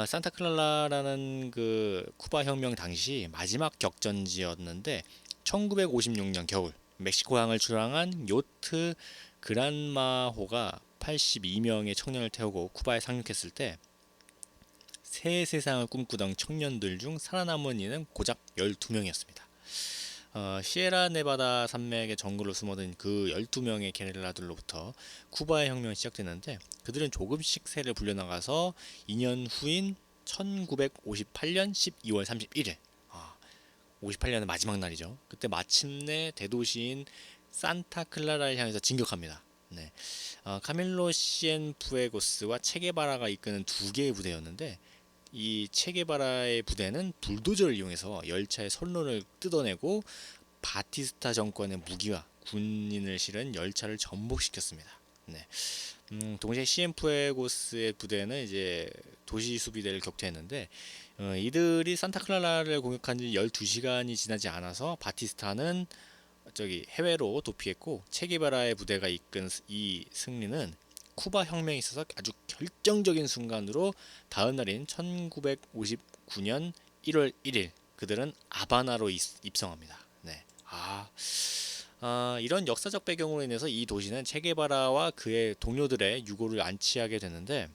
산타클라라는 그 쿠바 혁명 당시 마지막 격전지였는데 1956년 겨울 멕시코항을 출항한 요트 그란마호가 82명의 청년을 태우고 쿠바에 상륙했을 때 새 세상을 꿈꾸던 청년들 중 살아남은 이는 고작 12명이었습니다. 시에라 네바다 산맥의 정글로 숨어든 그 12명의 게릴라들로부터 쿠바의 혁명이 시작되는데 그들은 조금씩 세를 불려나가서 2년 후인 1958년 12월 31일 58년의 마지막 날이죠. 그때 마침내 대도시인 산타클라라를 향해서 진격합니다. 네. 카밀로 시엔푸에고스와 체게바라가 이끄는 두 개의 부대였는데 이 체게바라의 부대는 불도저를 이용해서 열차의 선로를 뜯어내고 바티스타 정권의 무기와 군인을 실은 열차를 전복시켰습니다. 네. 동시에 시엔푸에고스의 부대는 이제 도시 수비대를 격퇴했는데 이들이 산타클라라를 공격한 지 12시간이 지나지 않아서 바티스타는 저기 해외로 도피했고 체게바라의 부대가 이끈 이 승리는 쿠바 혁명에 있어서 아주 결정적인 순간으로 다음 날인 1959년 1월 1일 그들은 아바나로 입성합니다. 네. 이런 역사적 배경으로 인해서 이 도시는 체게바라와 그의 동료들의 유고를 안치하게 되는데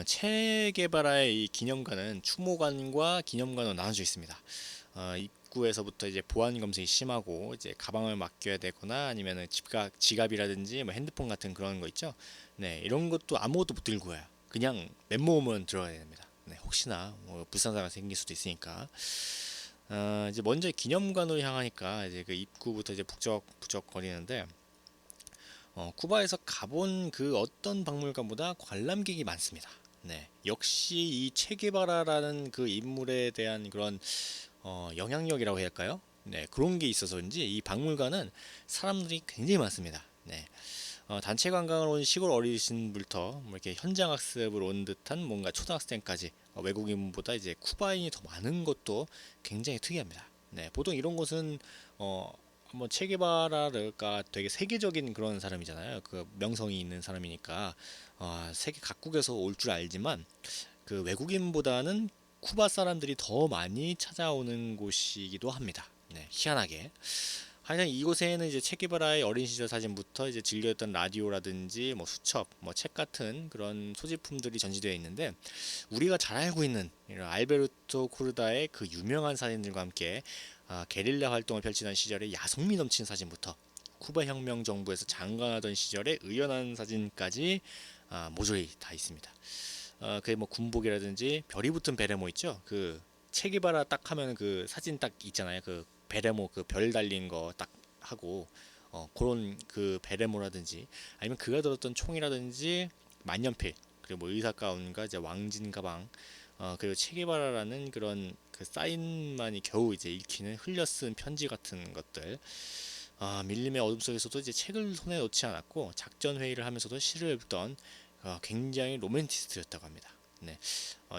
체게바라의 이 기념관은 추모관과 기념관으로 나눠져 있습니다. 입구에서부터 이제 보안 검색이 심하고 이제 가방을 맡겨야 되거나 아니면은 지갑이라든지 뭐 핸드폰 같은 그런 거 있죠. 네, 이런 것도 아무것도 못 들고 가요. 그냥 맨몸은 들어가야 됩니다. 네, 혹시나 뭐 불상사가 생길 수도 있으니까. 이제 먼저 기념관으로 향하니까 이제 그 입구부터 이제 북적북적 거리는데 쿠바에서 가본 그 어떤 박물관보다 관람객이 많습니다. 네, 역시 이 체게바라라는 그 인물에 대한 그런 영향력이라고 해야 할까요? 네, 그런 게 있어서인지 이 박물관은 사람들이 굉장히 많습니다. 네, 단체 관광을 온 시골 어르신부터 뭐 이렇게 현장 학습을 온 듯한 뭔가 초등학생까지 외국인보다 이제 쿠바인이 더 많은 것도 굉장히 특이합니다. 네, 보통 이런 곳은 한번 체게바라가 되게 세계적인 그런 사람이잖아요. 그 명성이 있는 사람이니까 세계 각국에서 올 줄 알지만 그 외국인보다는 쿠바 사람들이 더 많이 찾아오는 곳이기도 합니다. 네, 희한하게. 하여간 이곳에는 이제 체게바라의 어린 시절 사진부터 이제 즐겼던 라디오라든지 뭐 수첩, 뭐 책 같은 그런 소지품들이 전시되어 있는데 우리가 잘 알고 있는 이런 알베르토 코르다의 그 유명한 사진들과 함께 게릴라 활동을 펼치던 시절의 야성미 넘치는 사진부터 쿠바 혁명 정부에서 장관하던 시절의 의연한 사진까지 모조리 다 있습니다. 그게 뭐 군복이라든지 별이 붙은 베레모 있죠. 그 체게바라 딱 하면 그 사진 딱 있잖아요. 그 베레모 그 별 달린 거 딱 하고 그런 그 베레모라든지 아니면 그가 들었던 총이라든지 만년필 그리고 뭐 의사 가운과 이제 왕진 가방 그리고 체게바라라는 그런 그 사인만이 겨우 이제 읽히는 흘려 쓴 편지 같은 것들 밀림의 어둠 속에서도 이제 책을 손에 놓지 않았고 작전 회의를 하면서도 시를 읽던 굉장히 로맨티스트였다고 합니다. 네.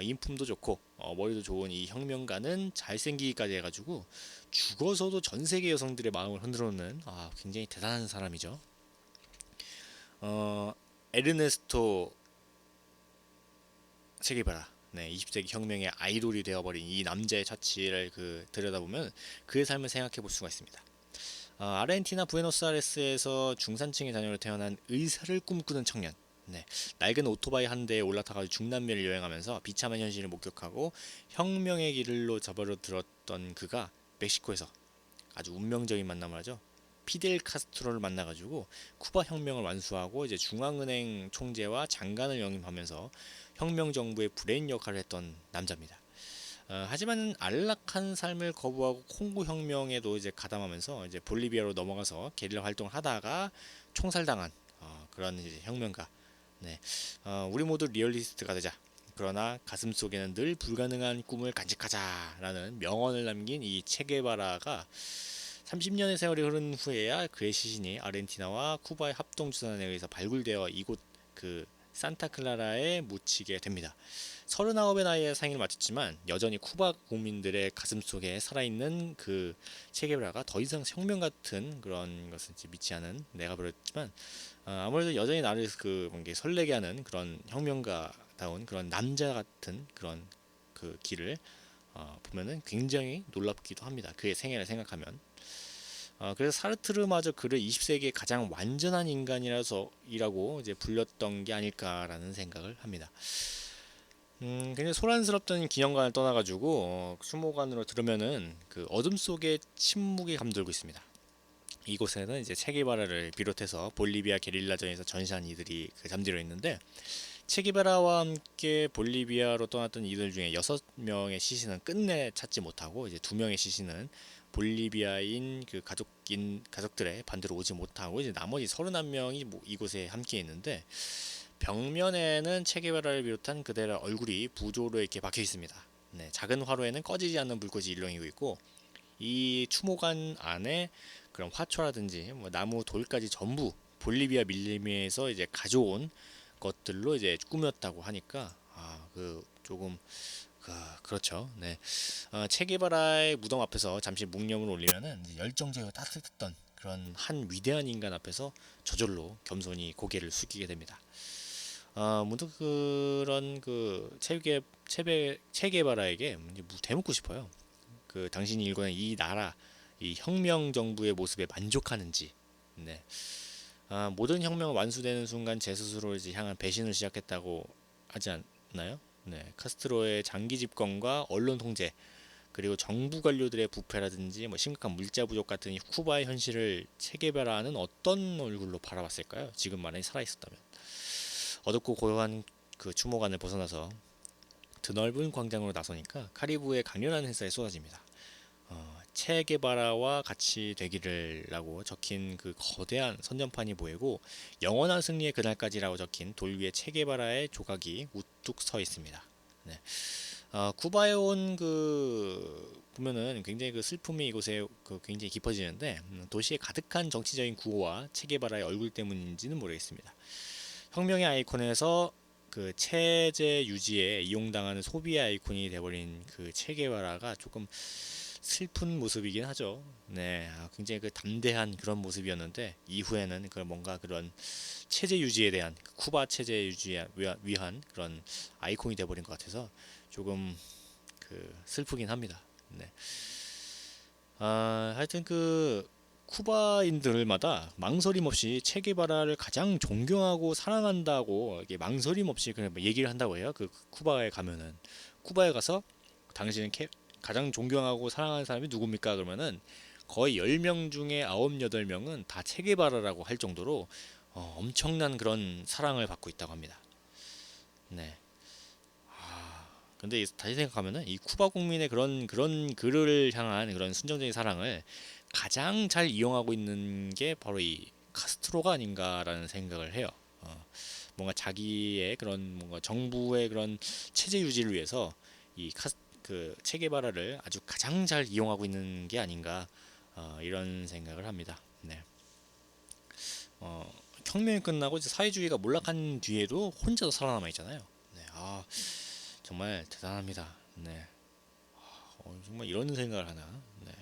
인품도 좋고 머리도 좋은 이 혁명가는 잘생기기까지 해가지고 죽어서도 전 세계 여성들의 마음을 흔들어놓는 굉장히 대단한 사람이죠. 에르네스토 체게바라. 네, 20세기 혁명의 아이돌이 되어버린 이 남자의 처치를 들여다보면 그의 삶을 생각해 볼 수가 있습니다. 아르헨티나 부에노스아이레스에서 중산층의 자녀로 태어난 의사를 꿈꾸는 청년. 네, 낡은 오토바이 한 대에 올라타가지고 중남미를 여행하면서 비참한 현실을 목격하고 혁명의 길로 접어들었던 그가 멕시코에서 아주 운명적인 만남을 하죠. 피델 카스트로를 만나가지고 쿠바 혁명을 완수하고 이제 중앙은행 총재와 장관을 역임하면서 혁명 정부의 브레인 역할을 했던 남자입니다. 하지만 안락한 삶을 거부하고 콩고 혁명에도 이제 가담하면서 이제 볼리비아로 넘어가서 게릴라 활동을 하다가 총살당한 그런 이제 혁명가. 네, 우리 모두 리얼리스트가 되자. 그러나 가슴 속에는 늘 불가능한 꿈을 간직하자라는 명언을 남긴 이 체게바라가 30년의 세월이 흐른 후에야 그의 시신이 아르헨티나와 쿠바의 합동주산에 의해서 발굴되어 이곳 산타클라라에 묻히게 됩니다. 39의 나이에 생일을 마쳤지만 여전히 쿠바 국민들의 가슴속에 살아있는 그 체게바라가 더 이상 혁명 같은 그런 것을 믿지 않은 내가 버렸지만 아무래도 여전히 나를 설레게 하는 그런 혁명가다운 그런 남자 같은 그런 길을 보면은 굉장히 놀랍기도 합니다. 그의 생애를 생각하면. 그래서 사르트르마저 그를 20세기의 가장 완전한 인간이라고 이제 불렸던 게 아닐까라는 생각을 합니다. 굉장히 소란스럽던 기념관을 떠나가지고 수목관으로 들으면은 어둠 속에 침묵이 감돌고 있습니다. 이곳에는 이제 체게바라를 비롯해서 볼리비아 게릴라전에서 전시한 이들이 잠들어 있는데 체게바라와 함께 볼리비아로 떠났던 이들 중에 6명의 시신은 끝내 찾지 못하고 이제 2명의 시신은 볼리비아인 가족들의 반대로 오지 못하고 이제 나머지 31명이 이곳에 함께 있는데 벽면에는 체게바라를 비롯한 그들의 얼굴이 부조로 이렇게 박혀 있습니다. 네, 작은 화로에는 꺼지지 않는 불꽃이 일렁이고 있고 이 추모관 안에 그런 화초라든지 나무 돌까지 전부 볼리비아 밀림에서 이제 가져온 것들로 이제 꾸몄다고 하니까 조금 그렇죠. 네. 체게바라의 무덤 앞에서 잠시 묵념을 올리면은 열정적이고 따뜻했던 그런 한 위대한 인간 앞에서 저절로 겸손히 고개를 숙이게 됩니다. 문득 그런 체게바라에게 대묻고 싶어요. 당신이 일궈낸 이 나라, 이 혁명 정부의 모습에 만족하는지. 네. 모든 혁명은 완수되는 순간 제 스스로 이제 향한 배신을 시작했다고 하지 않나요? 네, 카스트로의 장기 집권과 언론 통제 그리고 정부 관료들의 부패라든지 심각한 물자 부족 같은 이 쿠바의 현실을 체게바라는 어떤 얼굴로 바라봤을까요? 지금 만약에 살아 있었다면 어둡고 고요한 추모관을 벗어나서 드넓은 광장으로 나서니까 카리브의 강렬한 햇살이 쏟아집니다. 체게바라와 같이 되기를라고 적힌 거대한 선전판이 보이고 영원한 승리의 그날까지라고 적힌 돌 위에 체게바라의 조각이 우뚝 서 있습니다. 네. 쿠바에 온 보면은 굉장히 슬픔이 이곳에 굉장히 깊어지는데 도시에 가득한 정치적인 구호와 체게바라의 얼굴 때문인지는 모르겠습니다. 혁명의 아이콘에서 체제 유지에 이용당하는 소비의 아이콘이 되어버린 체게바라가 조금 슬픈 모습이긴 하죠. 네, 굉장히 담대한 그런 모습이었는데 이후에는 뭔가 그런 체제 유지에 대한 쿠바 체제 유지에 위한 그런 아이콘이 되어버린 것 같아서 조금 슬프긴 합니다. 네. 하여튼 쿠바인들마다 망설임 없이 체게바라를 가장 존경하고 사랑한다고 이게 망설임 없이 그냥 얘기를 한다고 해요. 쿠바에 가면은 쿠바에 가서 당신은 가장 존경하고 사랑하는 사람이 누굽니까? 그러면은 거의 10명 중에 9, 8명은 다 체게바라라고 할 정도로 엄청난 그런 사랑을 받고 있다고 합니다. 네. 근데 다시 생각하면은 이 쿠바 국민의 그런 그를 향한 그런 순정적인 사랑을 가장 잘 이용하고 있는 게 바로 이 카스트로가 아닌가라는 생각을 해요. 뭔가 자기의 그런 뭔가 정부의 그런 체제 유지를 위해서 이 체게바라를 아주 가장 잘 이용하고 있는 게 아닌가 이런 생각을 합니다. 네. 혁명이 끝나고 이제 사회주의가 몰락한 뒤에도 혼자서 살아남아 있잖아요. 네. 정말 대단합니다. 네. 정말 이런 생각을 하나. 네.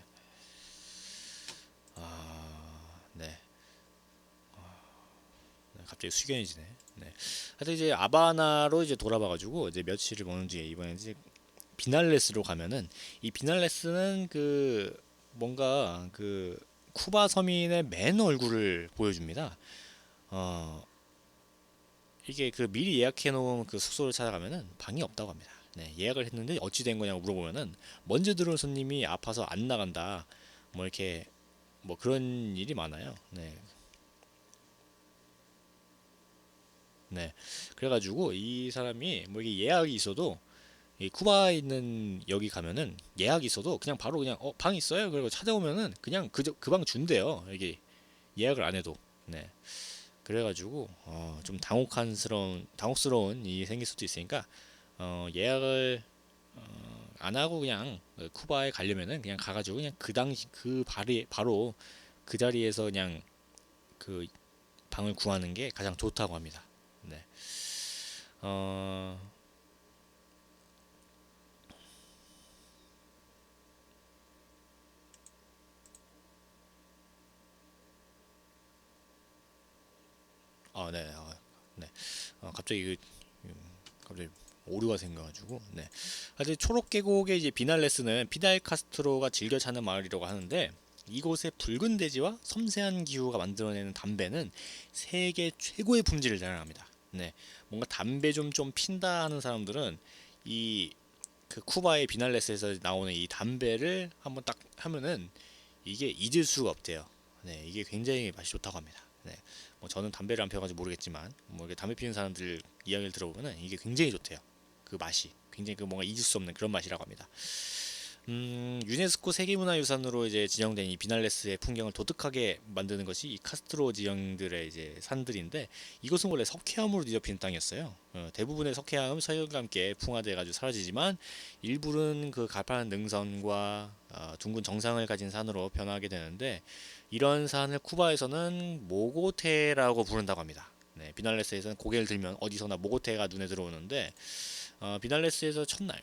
네. 갑자기 숙연해지네. 네. 하여튼 이제 아바나로 이제 돌아봐가지고 이제 며칠을 머문 뒤에 이번에 이제 비날레스로 가면은, 이 비날레스는 그 뭔가 그 쿠바 서민의 맨 얼굴을 보여줍니다. 어 이게 그 미리 예약해 놓은 그 숙소를 찾아가면은 방이 없다고 합니다. 네, 예약을 했는데 어찌 된 거냐고 물어보면은 먼저 들어온 손님이 아파서 안 나간다. 뭐 이렇게 뭐 그런 일이 많아요. 네. 네. 그래가지고 이 사람이 뭐 이게 예약이 있어도, 이 쿠바에 있는 여기 가면은 예약이 있어도 그냥 바로 그냥 방 있어요. 그리고 찾아오면은 그냥 그 방 준대요. 이게 예약을 안 해도. 네. 그래가지고 좀 당혹스러운 일이 생길 수도 있으니까 예약을 안 하고 그냥 쿠바에 가려면은 그냥 가가지고 그냥 그 당시 바로 그 자리에서 그냥 그 방을 구하는 게 가장 좋다고 합니다. 네. 어, 네. 네. 갑자기 갑자기 오류가 생겨가지고. 네. 하여튼 초록 계곡의 이제 비날레스는 피델 카스트로가 즐겨 찾는 마을이라고 하는데, 이곳의 붉은 대지와 섬세한 기후가 만들어내는 담배는 세계 최고의 품질을 자랑합니다. 네. 뭔가 담배 좀 핀다 하는 사람들은 이 그 쿠바의 비날레스에서 나오는 이 담배를 한번 딱 하면은 이게 잊을 수가 없대요. 네, 이게 굉장히 맛이 좋다고 합니다. 네, 뭐 저는 담배를 안 피워가지고 모르겠지만 뭐 이게 담배 피우는 사람들 이야기를 들어보면은 이게 굉장히 좋대요. 그 맛이 굉장히 그 뭔가 잊을 수 없는 그런 맛이라고 합니다. 유네스코 세계문화유산으로 이제 지정된 이 비날레스의 풍경을 독특하게 만드는 것이 이 카스트로 지형들의 이제 산들인데, 이곳은 원래 석회암으로 뒤덮인 땅이었어요. 대부분의 석회암 서열과 함께 풍화돼가지고 사라지지만 일부는 그 가파른 능선과 둥근 정상을 가진 산으로 변화하게 되는데, 이런 산을 쿠바에서는 모고테라고 부른다고 합니다. 네, 비날레스에서는 고개를 들면 어디서나 모고테가 눈에 들어오는데, 비날레스에서 첫날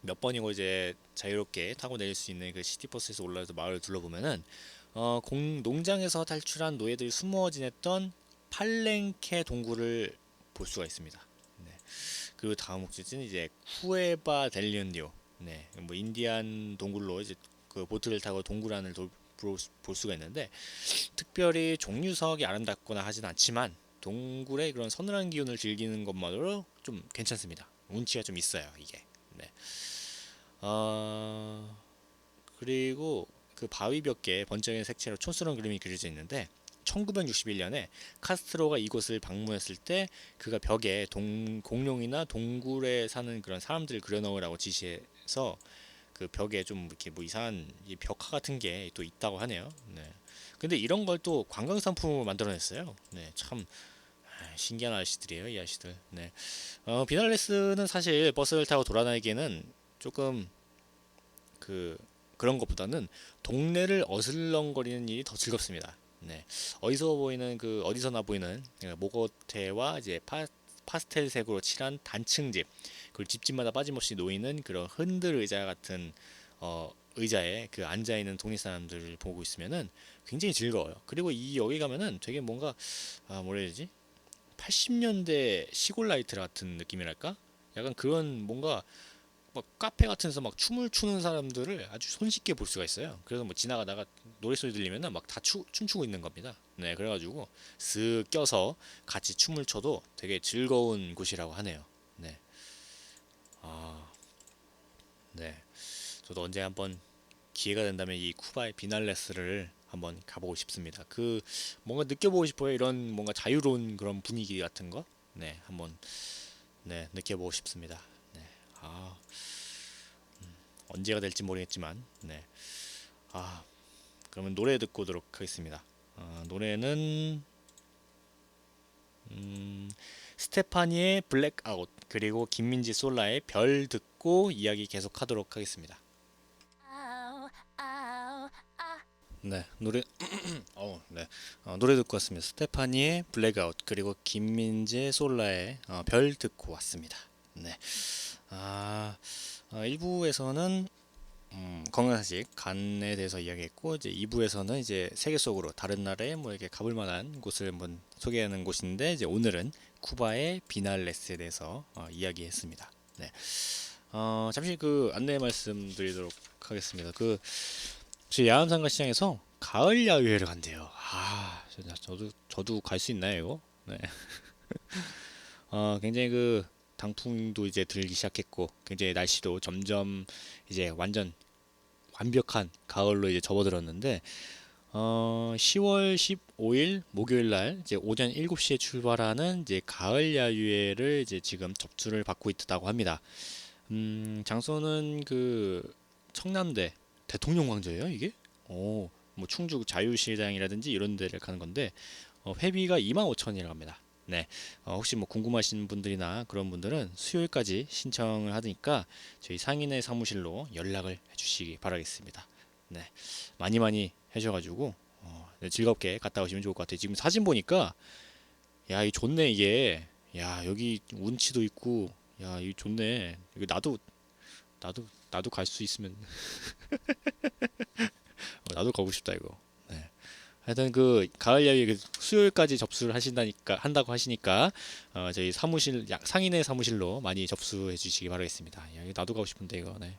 몇 번이고 이제 자유롭게 타고 내릴 수 있는 그 시티버스에서 올라서 마을을 둘러보면은 농장에서 탈출한 노예들이 숨어 지냈던 팔랭케 동굴을 볼 수가 있습니다. 네. 그리고 다음 목적지는 이제 쿠에바 델리온디오. 네, 뭐 인디안 동굴로 이제 그 보트를 타고 동굴 안을 볼 수가 있는데, 특별히 종류석이 아름답거나 하진 않지만 동굴의 그런 서늘한 기운을 즐기는 것만으로 좀 괜찮습니다. 운치가 좀 있어요, 이게. 네. 어, 그리고 그 바위 벽에 번쩍이는 색채로 촌스러운 그림이 그려져 있는데, 1961년에 카스트로가 이곳을 방문했을 때 그가 벽에 공룡이나 동굴에 사는 그런 사람들을 그려넣으라고 지시해서 그 벽에 좀 이렇게 뭐 이상한 이 벽화 같은 게 또 있다고 하네요. 네. 근데 이런 걸 또 관광 상품으로 만들어냈어요. 네, 참 신기한 아저씨들이에요, 이 아저씨들. 네. 비날레스는 사실 버스를 타고 돌아다니기에는 조금 그 그런 것보다는 동네를 어슬렁거리는 일이 더 즐겁습니다. 네. 어디서나 보이는 모거테와 이제 파스텔색으로 칠한 단층집, 그리고 집집마다 빠짐없이 놓이는 그런 흔들 의자 같은 의자에 그 앉아 있는 독립 사람들을 보고 있으면은 굉장히 즐거워요. 그리고 이 여기 가면은 되게 뭔가 뭐라 해야 되지? 80년대 시골 라이트 같은 느낌이랄까? 약간 그런 뭔가 막 카페 같은 데서 막 춤을 추는 사람들을 아주 손쉽게 볼 수가 있어요. 그래서 뭐 지나가다가 노래소리 들리면은 막 다 춤추고 있는 겁니다. 네, 그래가지고 쓱 껴서 같이 춤을 춰도 되게 즐거운 곳이라고 하네요. 네, 아, 네. 저도 언제 한번 기회가 된다면 이 쿠바의 비날레스를 한번 가보고 싶습니다. 그 뭔가 느껴보고 싶어요. 이런 뭔가 자유로운 그런 분위기 같은 거. 네, 한번 네 느껴보고 싶습니다. 네, 아 언제가 될지 모르겠지만, 네, 아 그러면 노래 듣고 오도록 하겠습니다. 노래는 스테파니의 블랙아웃, 그리고 김민지 솔라의 별 듣고 이야기 계속하도록 하겠습니다. 네, 네, 노래 듣고 왔습니다. 스테파니의 블랙아웃, 그리고 김민재 솔라의 별 듣고 왔습니다. 네. 1부에서는 건강상식 간에 대해서 이야기했고, 이제 2부에서는 이제 세계 속으로 다른 나라에 뭐 이렇게 가볼 만한 곳을 한번 소개하는 곳인데, 이제 오늘은 쿠바의 비날레스에 대해서 이야기했습니다. 네. 잠시 그 안내 말씀드리도록 하겠습니다. 저희 야암상가 시장에서 가을 야유회를 간대요. 저도 갈 수 있나요, 이거? 네. 굉장히 그 단풍도 이제 들기 시작했고, 굉장히 날씨도 점점 이제 완전 완벽한 가을로 이제 접어들었는데, 10월 15일 목요일 날 이제 오전 7시에 출발하는 이제 가을 야유회를 이제 지금 접수를 받고 있다고 합니다. 장소는 그 청남대 대통령광장이에요, 이게? 뭐 충주 자유시장이라든지 이런 데를 가는 건데, 회비가 25,000원이라고 합니다. 네. 혹시 뭐 궁금하신 분들이나 그런 분들은 수요일까지 신청을 하니까 저희 상인의 사무실로 연락을 해주시기 바라겠습니다. 네. 많이 해주셔가지고 네, 즐겁게 갔다 오시면 좋을 것 같아요. 지금 사진 보니까 야, 이 좋네 이게. 야, 여기 운치도 있고, 야, 이 좋네. 이거 나도 갈 수 있으면 나도 가고 싶다 이거. 네. 하여튼 그 가을 야외 수요일까지 접수를 한다고 하시니까 저희 사무실 상인의 사무실로 많이 접수해 주시기 바라겠습니다. 야, 이거 나도 가고 싶은데 이거. 네.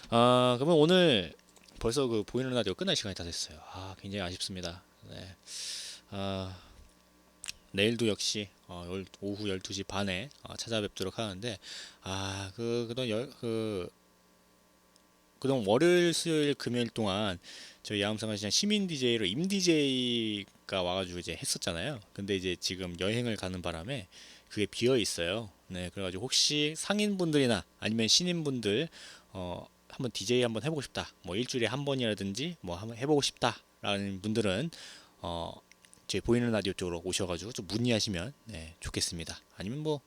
그러면 오늘 벌써 그 보이는 라디오 끝날 시간이 다 됐어요. 굉장히 아쉽습니다. 네. 아, 내일도 역시 오후 12시 반에 찾아뵙도록 하는데, 그동안 월요일, 수요일, 금요일 동안 저희 야음상가 시장 시민 DJ로 임 DJ가 와가지고 이제 했었잖아요. 근데 이제 지금 여행을 가는 바람에 그게 비어 있어요. 네, 그래가지고 혹시 상인분들이나 아니면 신인분들 한번 DJ 한번 해보고 싶다, 뭐 일주일에 한 번이라든지 뭐 한번 해보고 싶다라는 분들은 저희 보이는 라디오 쪽으로 오셔가지고 좀 문의하시면 네, 좋겠습니다. 아니면 뭐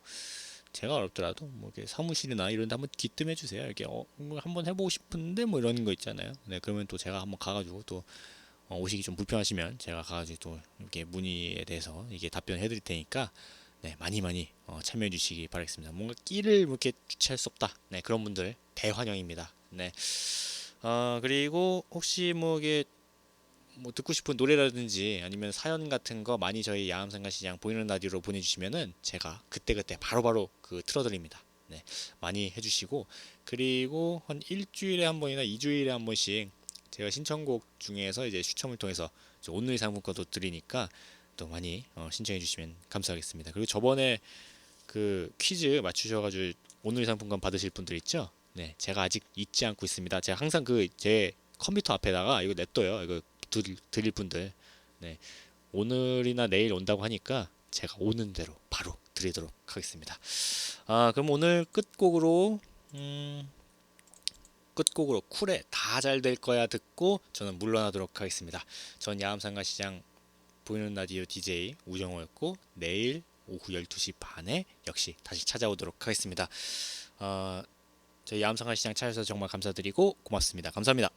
제가 어렵더라도 뭐 이렇게 사무실이나 이런 데 한번 기뜸해 주세요. 이렇게 뭐 한번 해보고 싶은데 뭐 이런 거 있잖아요. 네, 그러면 또 제가 한번 가가지고 또 오시기 좀 불편하시면 제가 가가지고 또 이렇게 문의에 대해서 이게 답변해 드릴 테니까 네, 많이 참여해 주시기 바라겠습니다. 뭔가 끼를 뭐 이렇게 주체할 수 없다. 네, 그런 분들 대환영입니다. 네. 그리고 혹시 뭐 이게 뭐 듣고 싶은 노래라든지 아니면 사연 같은 거 많이 저희 야암상가시장 보이는 라디오로 보내주시면은 제가 그때그때 바로바로 틀어드립니다. 네, 많이 해주시고, 그리고 한 일주일에 한 번이나 2주일에 한 번씩 제가 신청곡 중에서 이제 추첨을 통해서 오늘 상품권도 드리니까 또 많이 신청해 주시면 감사하겠습니다. 그리고 저번에 그 퀴즈 맞추셔가지고 오늘 상품권 받으실 분들 있죠? 네, 제가 아직 잊지 않고 있습니다. 제가 항상 제 컴퓨터 앞에다가 이거 냅둬요. 이거 드릴 분들, 네, 오늘이나 내일 온다고 하니까 제가 오는 대로 바로 드리도록 하겠습니다. 그럼 오늘 끝곡으로 쿨의 다 잘 될 거야 듣고 저는 물러나도록 하겠습니다. 전 야암상가 시장 보이는 라디오 DJ 우정호였고, 내일 오후 12시 반에 역시 다시 찾아오도록 하겠습니다. 저희 야암상가 시장 찾아주셔서 정말 감사드리고 고맙습니다. 감사합니다.